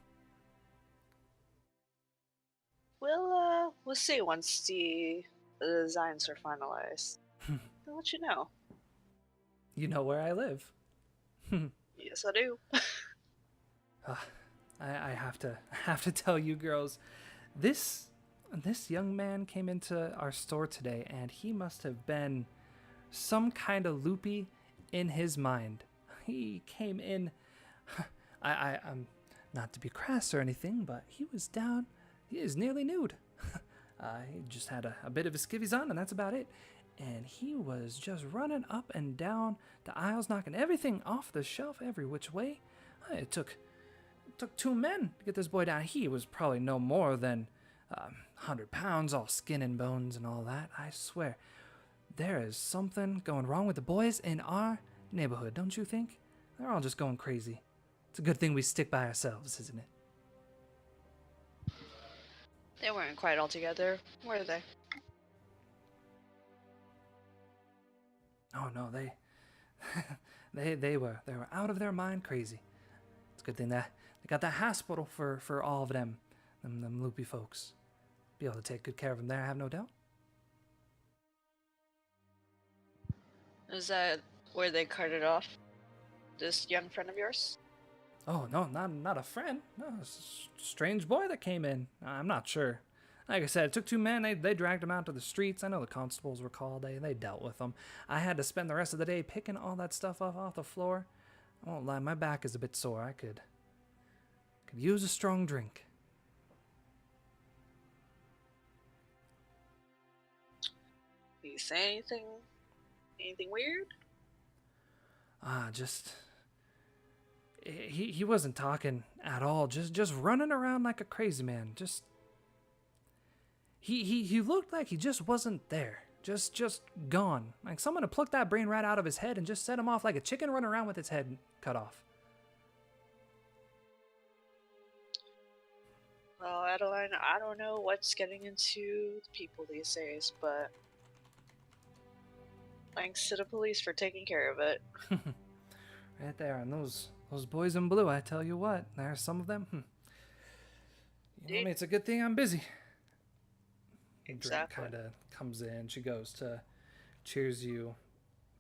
We'll see once the designs are finalized. I'll let you know. You know where I live. Yes, I do. I have to tell you girls, this young man came into our store today, and he must have been some kind of loopy in his mind. He came in. I'm not to be crass or anything, but he was down. He is nearly nude. He just had a bit of his skivvies on, and that's about it. And he was just running up and down the aisles, knocking everything off the shelf every which way. It took 2 men to get this boy down. He was probably no more than 100 pounds, all skin and bones and all that. I swear, there is something going wrong with the boys in our neighborhood, don't you think? They're all just going crazy. It's a good thing we stick by ourselves, isn't it? They weren't quite all together, were they? Oh no, they were out of their mind crazy. It's a good thing that they got that hospital for all of them loopy folks. Be able to take good care of them there, I have no doubt. Is that where they carted off this young friend of yours? Oh no, not a friend. No, it's a strange boy that came in. I'm not sure. Like I said, it took 2 men. They dragged him out to the streets. I know the constables were called. They dealt with him. I had to spend the rest of the day picking all that stuff off the floor. I won't lie, my back is a bit sore. I could use a strong drink. Did you say anything? Anything weird? Just he wasn't talking at all. Just running around like a crazy man. Just he looked like he just wasn't there. Just gone. Like someone had plucked that brain right out of his head and just set him off like a chicken running around with its head cut off. Well, Adeline, I don't know what's getting into people these days, but thanks to the police for taking care of it. Right there, and those boys in blue, I tell you what, there's some of them. You know, it's a good thing I'm busy. Exactly. Kind of comes in. She goes to cheers you,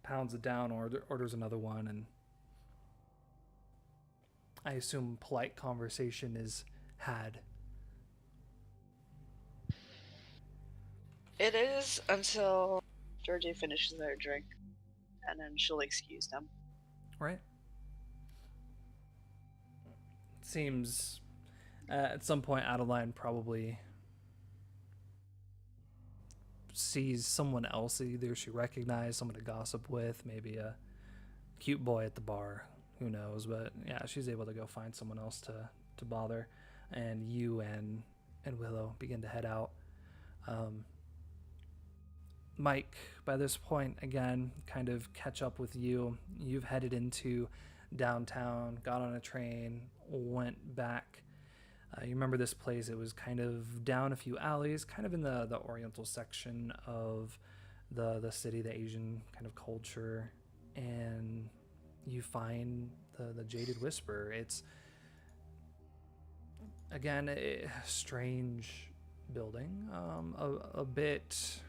pounds it down, orders another one, and I assume polite conversation is had. It is until Georgie finishes their drink, and then she'll excuse them. Right. Seems at some point Adeline probably sees someone else either she recognized, someone to gossip with, maybe a cute boy at the bar, who knows, but yeah, she's able to go find someone else to bother, and you and Willow begin to head out. Mike, by this point, again, kind of catch up with you. You've headed into downtown, got on a train, went back. You remember this place, it was kind of down a few alleys, kind of in the oriental section of the city, the Asian kind of culture, and you find the Jaded Whisper. It's, again, a strange building, a bit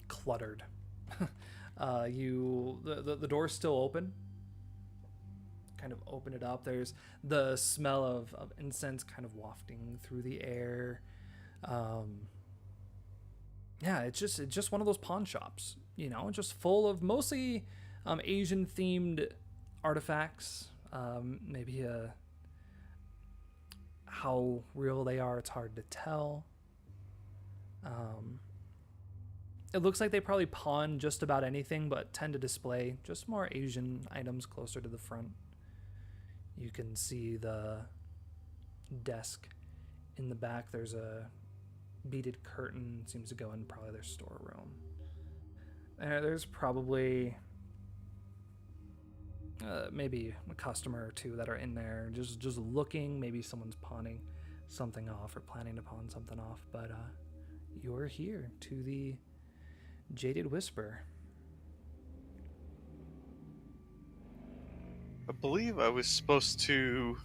cluttered. The door's still open. Kind of open it up. There's the smell of incense kind of wafting through the air. Yeah, it's just one of those pawn shops, just full of mostly Asian themed artifacts. Maybe how real they are, it's hard to tell. It looks like they probably pawn just about anything, but tend to display just more Asian items closer to the front. You can see the desk in the back. There's a beaded curtain, seems to go in probably their storeroom. There's probably maybe a customer or two that are in there just looking. Maybe someone's pawning something off or planning to pawn something off, but you're here to the Jaded Whisper. I believe I was supposed to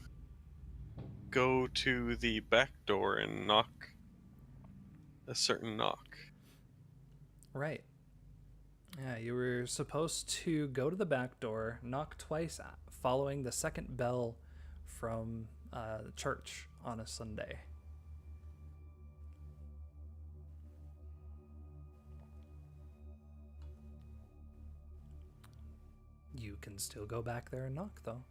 go to the back door and knock a certain knock. Right. Yeah, you were supposed to go to the back door, knock twice, following the second bell from the church on a Sunday. You can still go back there and knock, though.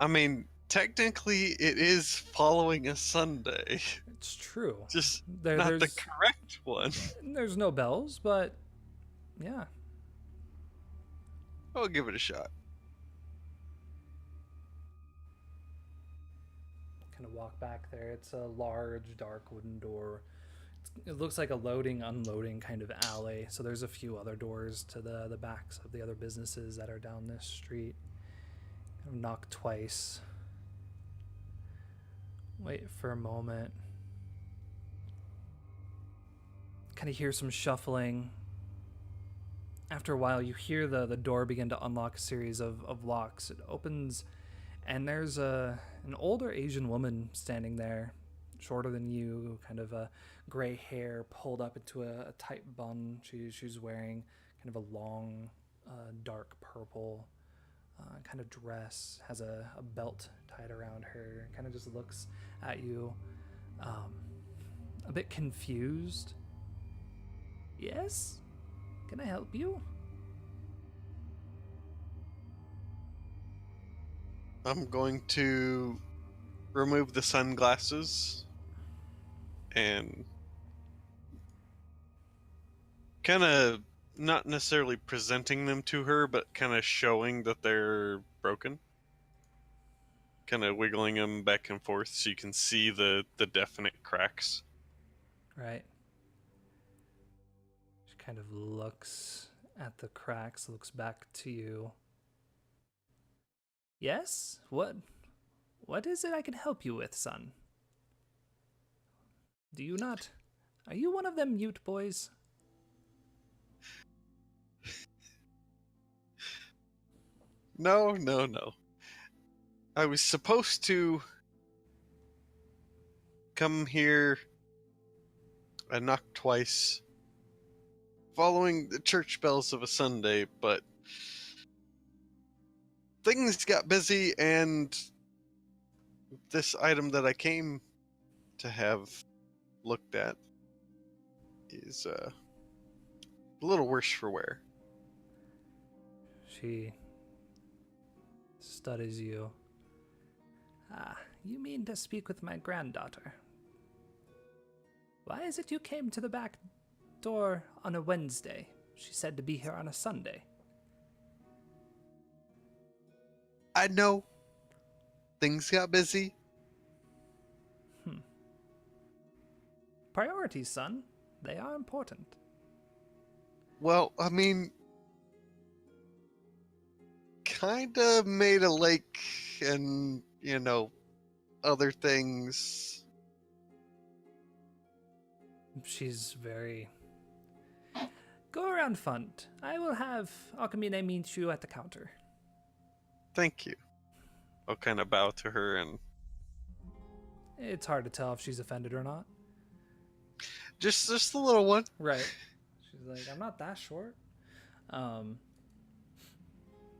I mean, technically, it is following a Sunday. It's true. Just There's not the correct one. There's no bells, but yeah. I'll give it a shot. Kind of walk back there. It's a large, dark wooden door. It looks like a loading, unloading kind of alley. So there's a few other doors to the backs of the other businesses that are down this street. Kind of knock twice. Wait for a moment. Kind of hear some shuffling. After a while, you hear the door begin to unlock a series of locks. It opens, and there's an older Asian woman standing there, shorter than you, kind of a gray hair pulled up into a tight bun. She's wearing kind of a long, dark purple kind of dress, has a belt tied around her, kind of just looks at you, a bit confused. Yes? Can I help you? I'm going to remove the sunglasses and kind of not necessarily presenting them to her, but kind of showing that they're broken. Kind of wiggling them back and forth so you can see the definite cracks. Right. She kind of looks at the cracks, looks back to you. Yes? What is it I can help you with, son? Do you not... Are you one of them mute boys? No. I was supposed to come here and knock twice following the church bells of a Sunday, but things got busy and this item that I came to have looked at is a little worse for wear. She studies you. Ah, you mean to speak with my granddaughter? Why is it you came to the back door on a Wednesday? She said to be here on a Sunday. I know. Things got busy. Priorities, son. They are important. Well, I mean, kinda made a lake and, other things. She's very... Go around front. I will have Akamine meet you at the counter. Thank you. I'll kind of bow to her and It's hard to tell if she's offended or not. just a little one. Right. She's like, I'm not that short.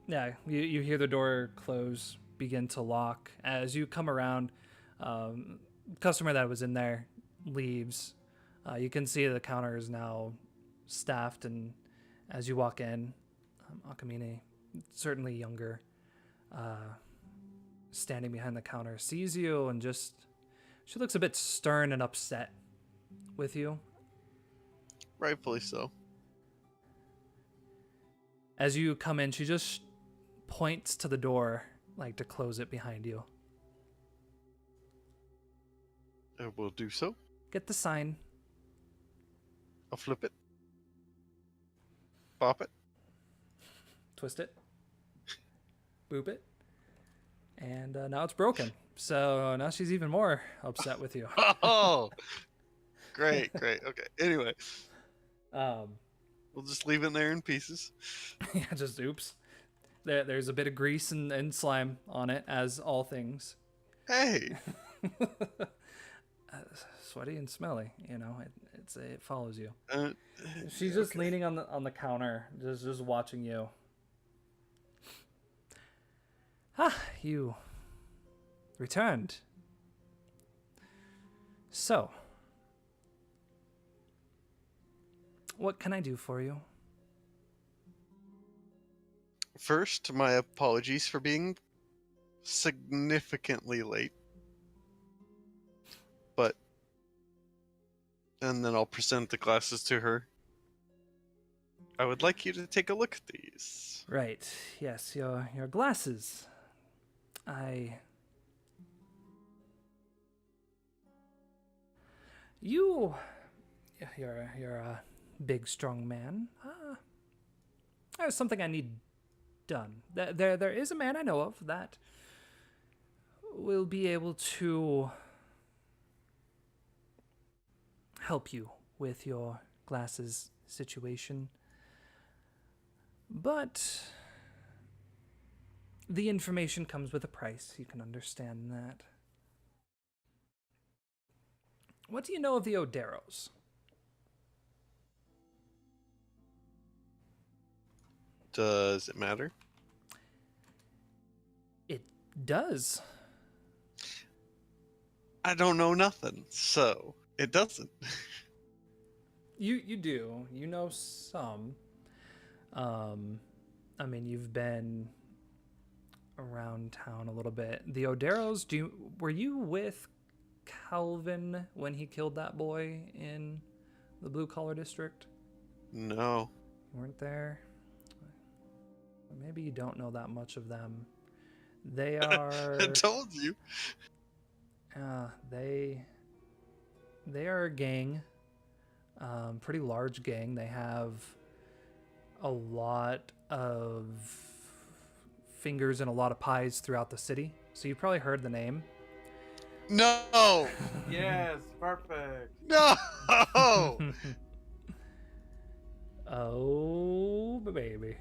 Yeah, you hear the door close, begin to lock. As you come around, customer that was in there leaves. You can see the counter is now staffed, and as you walk in, Akamine, certainly younger, standing behind the counter, sees you and she looks a bit stern and upset with you. Rightfully so. As you come in, she just points to the door, like to close it behind you. I will do so. Get the sign. I'll flip it. Pop it. Twist it. Boop it. And now it's broken. So now she's even more upset with you. Oh! Great. Okay. Anyway, Um, we'll just leave it there in pieces. yeah, just oops. There's a bit of grease and slime on it, as all things. Hey! Sweaty and smelly, it follows you. Uh, She's just leaning on the counter, just watching you. You returned. So, what can I do for you? First, my apologies for being significantly late. And then I'll present the glasses to her. I would like you to take a look at these. Right. Yes, your glasses. You're a big, strong man. There's something I need done. There is a man I know of that will be able to help you with your glasses situation. But the information comes with a price. You can understand that. What do you know of the Oderos? Does it matter? It does. I don't know nothing, so it doesn't. You do. You know some. I mean, you've been around town a little bit. The Oderos, were you with Calvin when he killed that boy in the blue collar district? No. You weren't there? Maybe you don't know that much of them. They are... I told you. They are a gang. Pretty large gang. They have a lot of fingers and a lot of pies throughout the city. So you've probably heard the name. No! Yes, perfect. No! Oh, baby.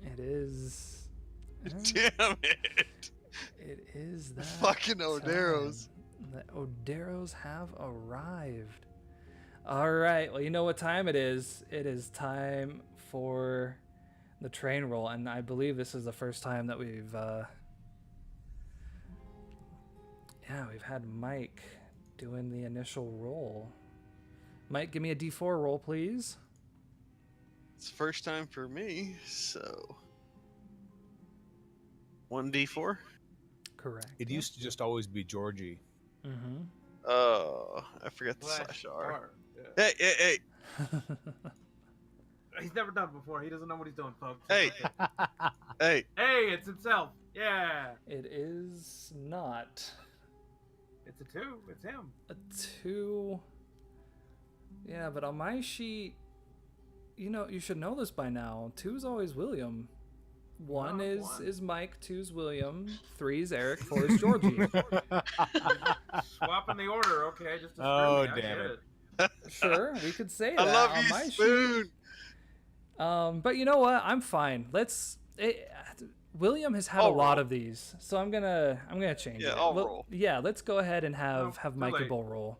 It is... Damn it! It is that Fucking Oderos. time. The Oderos have arrived. All right. Well, you know what time it is. It is time for the train roll, and I believe this is the first time that we've had Mike doing the initial roll. Mike, give me a D4 roll, please. It's the first time for me, so 1d4. Correct. It used to just always be Georgie. Mm-hmm. Oh, I forgot the Slash /R. R. Yeah. Hey! He's never done it before. He doesn't know what he's doing, folks. Hey. Hey! Hey, it's himself. Yeah. It is not It's a 2. It's him. a 2. Yeah, but on my sheet, you should know this by now. 2 is always William. 1 No, is one. is Mike. 2 is William. 3 is Eric. 4 is Georgie. Swapping the order, okay? Just to screw Oh, me. I damn get it. Sure, we could say I that love on you, my Spoon! sheet. But you know what? I'm fine. William has had a I'll lot roll. of these, so I'm gonna change Yeah, it. I'll roll. Yeah, let's go ahead and have Nope, too Mike late. roll.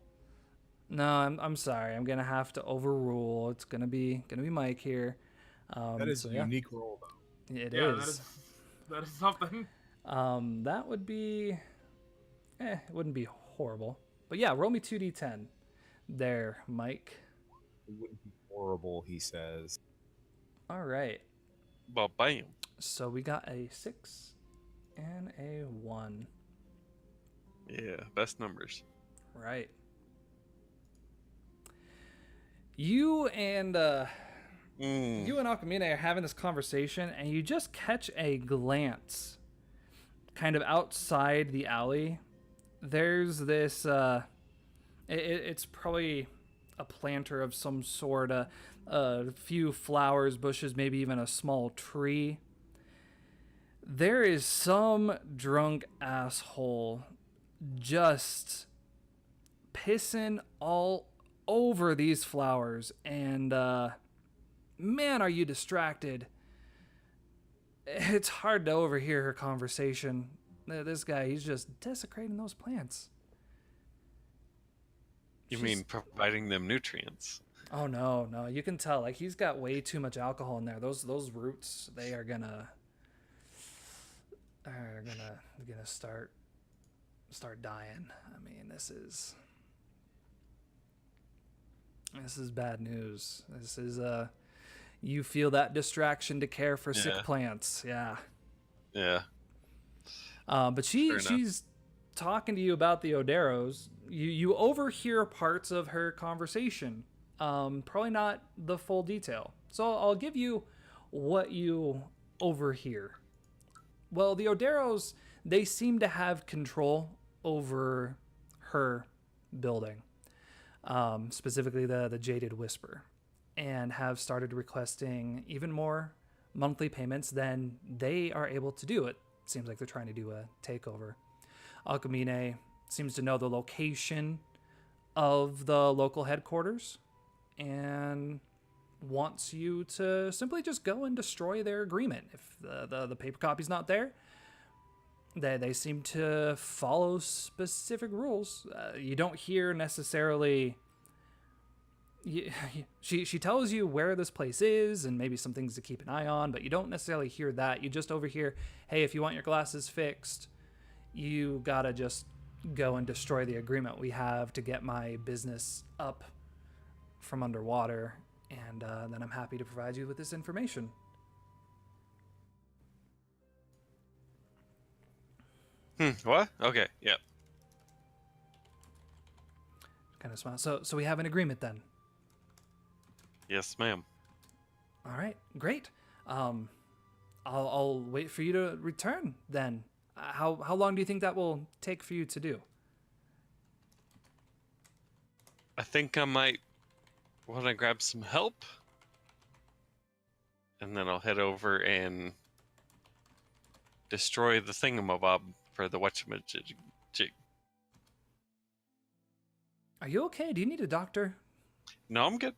No, I'm sorry. I'm gonna have to overrule. It's gonna be Mike here. That is so, a yeah, unique role, though. it Yeah, is. that is something. That would be, it wouldn't be horrible. But yeah, roll me 2d10. There, Mike. It wouldn't be horrible, he says. All right. Well, bam. So we got a 6 and a 1. Yeah, best numbers. Right. You and Akamine are having this conversation, and you just catch a glance kind of outside the alley. There's this it's probably a planter of some sort, a few flowers, bushes, maybe even a small tree. There is some drunk asshole just pissing all over these flowers, and man, are you distracted. It's hard to overhear her conversation. This guy, he's just desecrating those plants. You She's- mean providing them nutrients? Oh no, you can tell, like, he's got way too much alcohol in there. Those roots, they are gonna start dying. I mean, this is bad news. This is you feel that distraction to care for sick Yeah. plants. Yeah. Yeah. But Fair enough. she's talking to you about the Oderos. You overhear parts of her conversation. Probably not the full detail. So I'll give you what you overhear. Well, the Oderos, they seem to have control over her building, specifically the Jaded Whisper, and have started requesting even more monthly payments than they are able to do. It seems like they're trying to do a takeover. Akamine seems to know the location of the local headquarters and wants you to simply just go and destroy their agreement. If the paper copy's not there, they seem to follow specific rules. You don't hear necessarily... She tells you where this place is and maybe some things to keep an eye on, but you don't necessarily hear that. You just overhear, hey, if you want your glasses fixed, you gotta just go and destroy the agreement we have to get my business up from underwater, and then I'm happy to provide you with this information. What? Okay, yep. Kind of smile. So we have an agreement then. Yes, ma'am. All right, great. I'll wait for you to return then. How long do you think that will take for you to do? I think I might want to grab some help. And then I'll head over and destroy the thingamabob for the whatchamajig. Are you okay? Do you need a doctor? No, I'm good.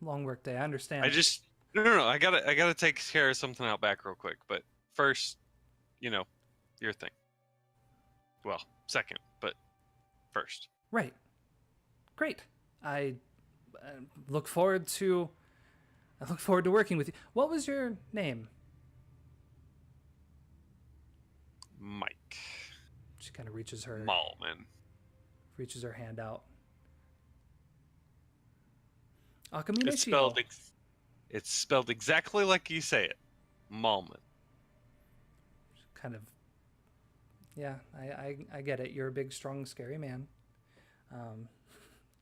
Long work day. I understand. I just no. I gotta take care of something out back real quick. But first, your thing. Well, second, but first. Right. Great. I look forward to working with you. What was your name? Mike She kind of reaches her hand out. Akamine It's spelled it's spelled exactly like you say it. Malman. kind of. Yeah, I get it. You're a big, strong, scary man.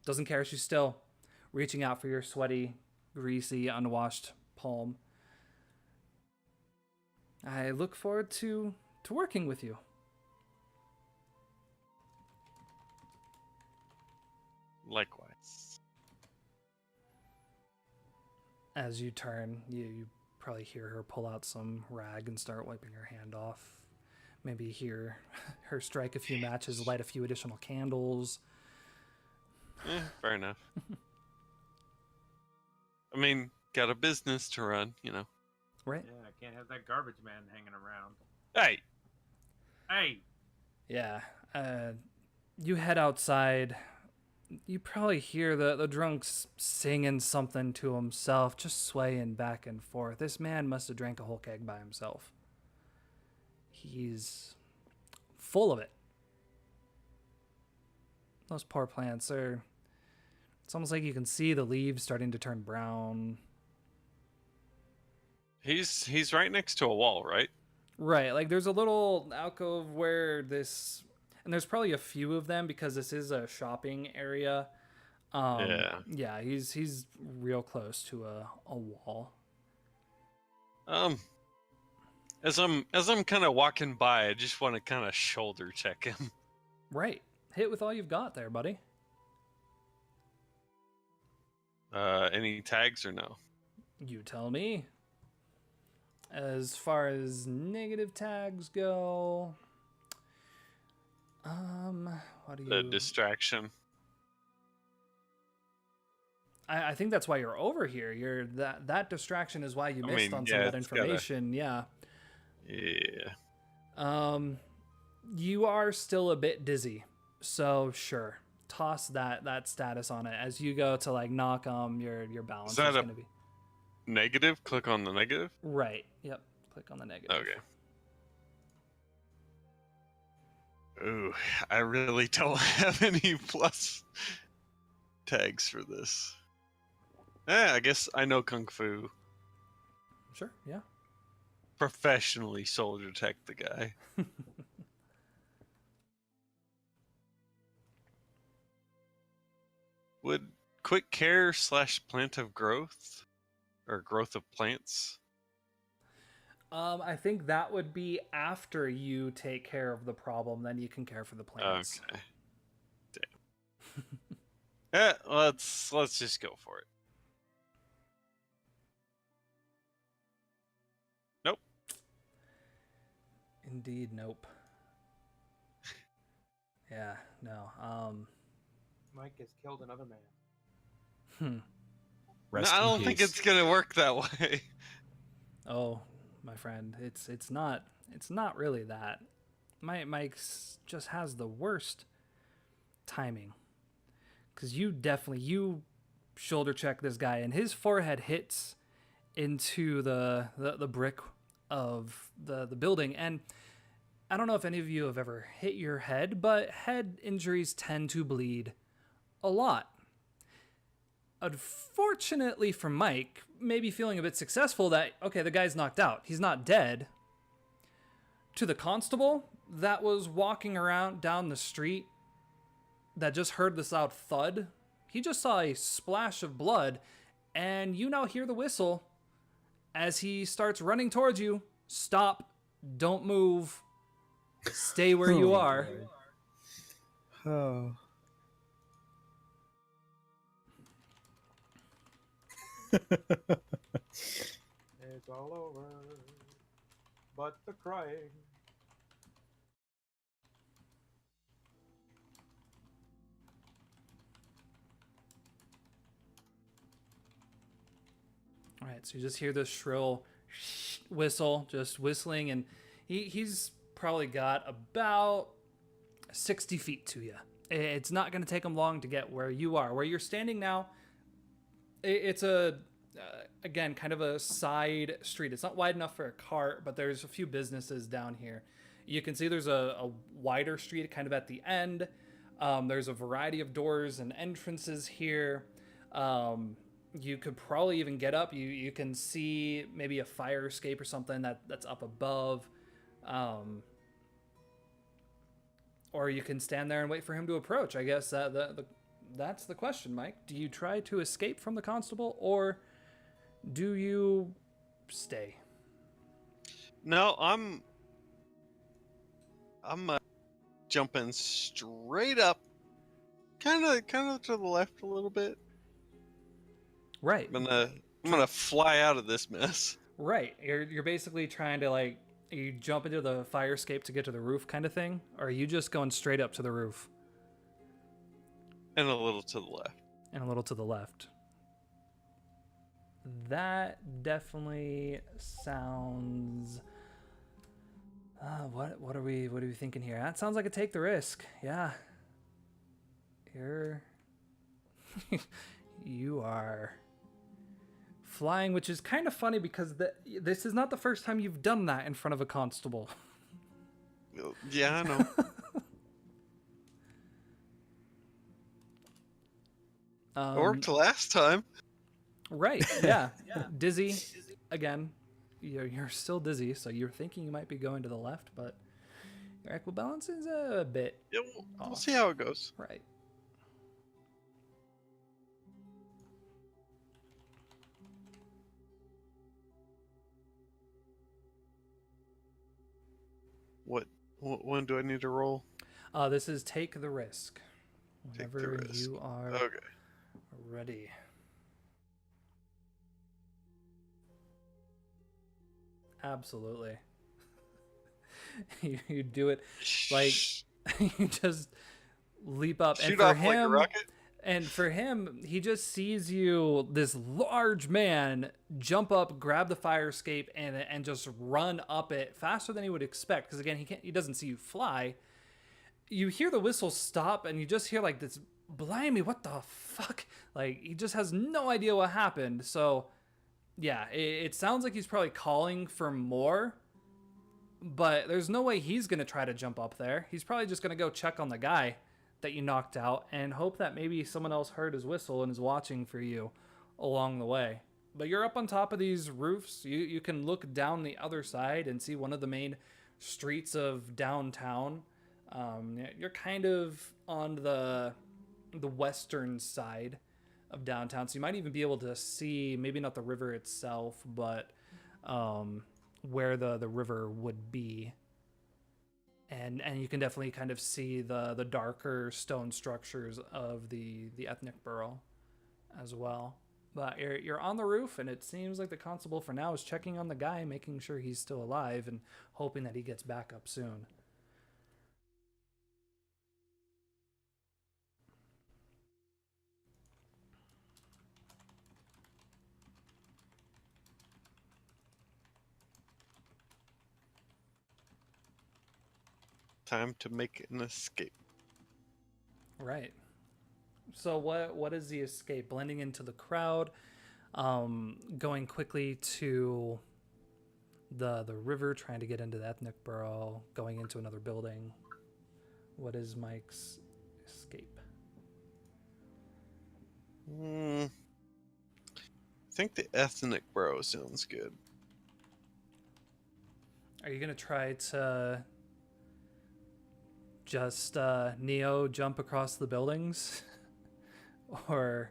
Doesn't care. She's still reaching out for your sweaty, greasy, unwashed palm. I look forward to working with you. Likewise. As you turn, you probably hear her pull out some rag and start wiping her hand off. Maybe hear her strike a few matches, light a few additional candles. Fair enough. I mean, got a business to run, you know. Right? Yeah, I can't have that garbage man hanging around. Hey! Hey! Yeah. You head outside. You probably hear the drunk's singing something to himself, just swaying back and forth. This man must have drank a whole keg by himself. He's full of it. Those poor plants are... It's almost like you can see the leaves starting to turn brown. He's right next to a wall, right? Right, like there's a little alcove where this... And there's probably a few of them because this is a shopping area. Yeah, he's real close to a wall. As I'm kind of walking by, I just want to kind of shoulder check him. Right. Hit with all you've got there, buddy. Any tags or no? You tell me. As far as negative tags go, what do you... The distraction. I think that's why you're over here. That distraction is why you missed on some of that information. Yeah. You are still a bit dizzy, so sure. Toss that status on it as you go to like knock your balance. Is that going to be negative? Click on the negative. Right. Yep. Click on the negative. Okay. Ooh, I really don't have any plus tags for this. I guess I know Kung Fu. Sure. Yeah. Professionally soldier tech the guy. Would quick care / plant of growth or growth of plants? I think that would be after you take care of the problem. Then you can care for the plants. Okay. Damn. Let's just go for it. Nope. Indeed, nope. Yeah, no. Mike has killed another man. No, I don't think it's gonna work that way. Oh, my friend, it's not really that. Mike's just has the worst timing. Cause you shoulder check this guy and his forehead hits into the brick of the building. And I don't know if any of you have ever hit your head, but head injuries tend to bleed a lot. Unfortunately for Mike, maybe feeling a bit successful that, okay, the guy's knocked out. He's not dead. To the constable that was walking around down the street that just heard this loud thud, he just saw a splash of blood, and you now hear the whistle as he starts running towards you. Stop. Don't move. Stay where you are. Oh. It's all over, but the crying. All right, so you just hear this shrill whistle, just whistling, and he's probably got about 60 feet to you. It's not going to take him long to get where you are. Where you're standing now, it's again, kind of a side street. It's not wide enough for a cart, but there's a few businesses down here. You can see there's a wider street kind of at the end. There's a variety of doors and entrances here. You could probably even get up. You can see maybe a fire escape or something that's up above. or you can stand there and wait for him to approach. I guess that's the question, Mike. Do you try to escape from the constable, or do you stay? No, I'm jumping straight up, kind of to the left a little bit. Right. I'm gonna fly out of this mess. Right. You're basically trying to, like, you jump into the fire escape to get to the roof kind of thing, or are you just going straight up to the roof? And a little to the left. And a little to the left. That definitely sounds. What are we thinking here? That sounds like a take the risk. Yeah. You are flying, which is kind of funny because this is not the first time you've done that in front of a constable. Yeah, I know. Worked last time. Right, yeah. Dizzy, again. You're still dizzy, so you're thinking you might be going to the left, but your equibalance is a bit Yeah, we'll off. see how it goes. Right. When do I need to roll? This is take the risk. Take the Whenever risk. you are Okay. ready. Absolutely. You do it like you just leap up, Shoot and for off him, like a rocket. and for him, he just sees you, this large man, jump up, grab the fire escape, and just run up it faster than he would expect. Because again, he doesn't see you fly. You hear the whistle stop, and you just hear like this, blimey, what the fuck? Like, he just has no idea what happened. So, yeah, it sounds like he's probably calling for more, but there's no way he's going to try to jump up there. He's probably just going to go check on the guy that you knocked out and hope that maybe someone else heard his whistle and is watching for you along the way. But you're up on top of these roofs. You can look down the other side and see one of the main streets of downtown. You're kind of on the western side of downtown, so you might even be able to see, maybe not the river itself, but where the river would be. And you can definitely kind of see the darker stone structures of the ethnic borough as well. But you're on the roof, and it seems like the constable for now is checking on the guy, making sure he's still alive and hoping that he gets back up soon. Time to make an escape. Right. So what is the escape? Blending into the crowd, going quickly to the river, trying to get into the ethnic borough, going into another building. What is Mike's escape? I think the ethnic bro sounds good. Are you gonna try to just Neo jump across the buildings, or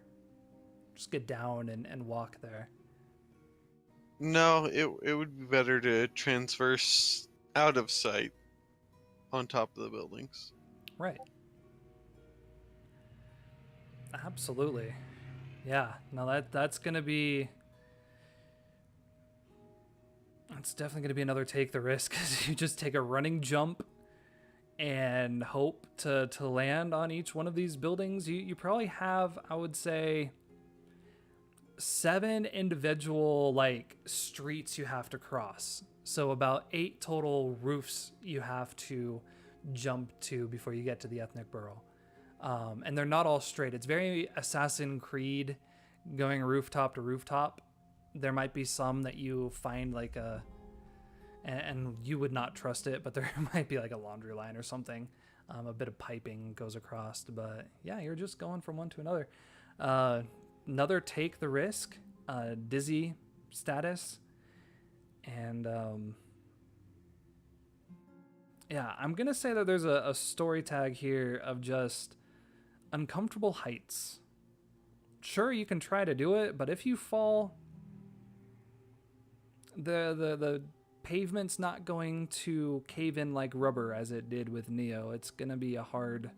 just get down and walk there? No, it would be better to transverse out of sight on top of the buildings. Right. Absolutely. Yeah. No, that's gonna be. That's definitely gonna be another take the risk, because you just take a running jump and hope to land on each one of these buildings. You probably have, I would say, 7 individual like streets you have to cross. So about 8 total roofs you have to jump to before you get to the ethnic borough. And they're not all straight. It's very Assassin's Creed, going rooftop to rooftop. There might be some that you find like and you would not trust it, but there might be like a laundry line or something. A bit of piping goes across, but yeah, you're just going from one to another. Another take the risk, dizzy status, and Yeah, I'm going to say that there's a story tag here of just uncomfortable heights. Sure, you can try to do it, but if you fall, the pavement's not going to cave in like rubber as it did with Neo. It's going to be a hard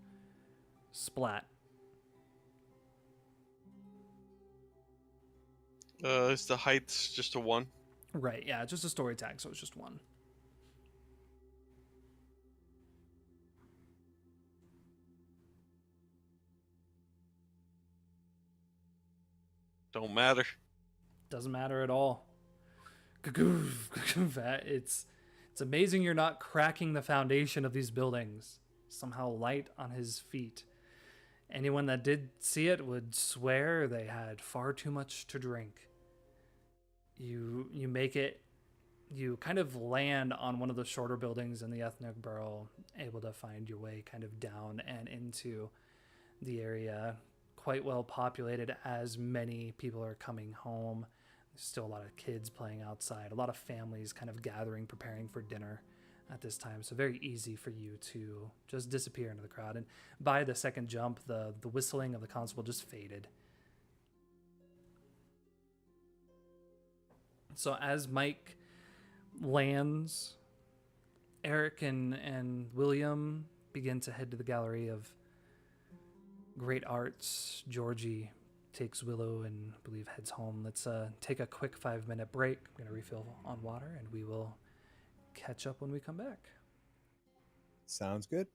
splat. Is the heights just a 1? Right, yeah, just a story tag, so it's just 1. Don't matter. Doesn't matter at all. It's amazing you're not cracking the foundation of these buildings. Somehow light on his feet. Anyone that did see it would swear they had far too much to drink. You make it. You kind of land on one of the shorter buildings in the ethnic borough, able to find your way kind of down and into the area. Quite well populated as many people are coming home. There's still a lot of kids playing outside, a lot of families kind of gathering, preparing for dinner at this time. So very easy for you to just disappear into the crowd. And by the second jump, the whistling of the constable just faded. So as Mike lands, Eric and William begin to head to the gallery of great arts. Georgie takes Willow and I believe heads home. Let's take a quick 5-minute break. I'm going to refill on water and we will catch up when we come back. Sounds good.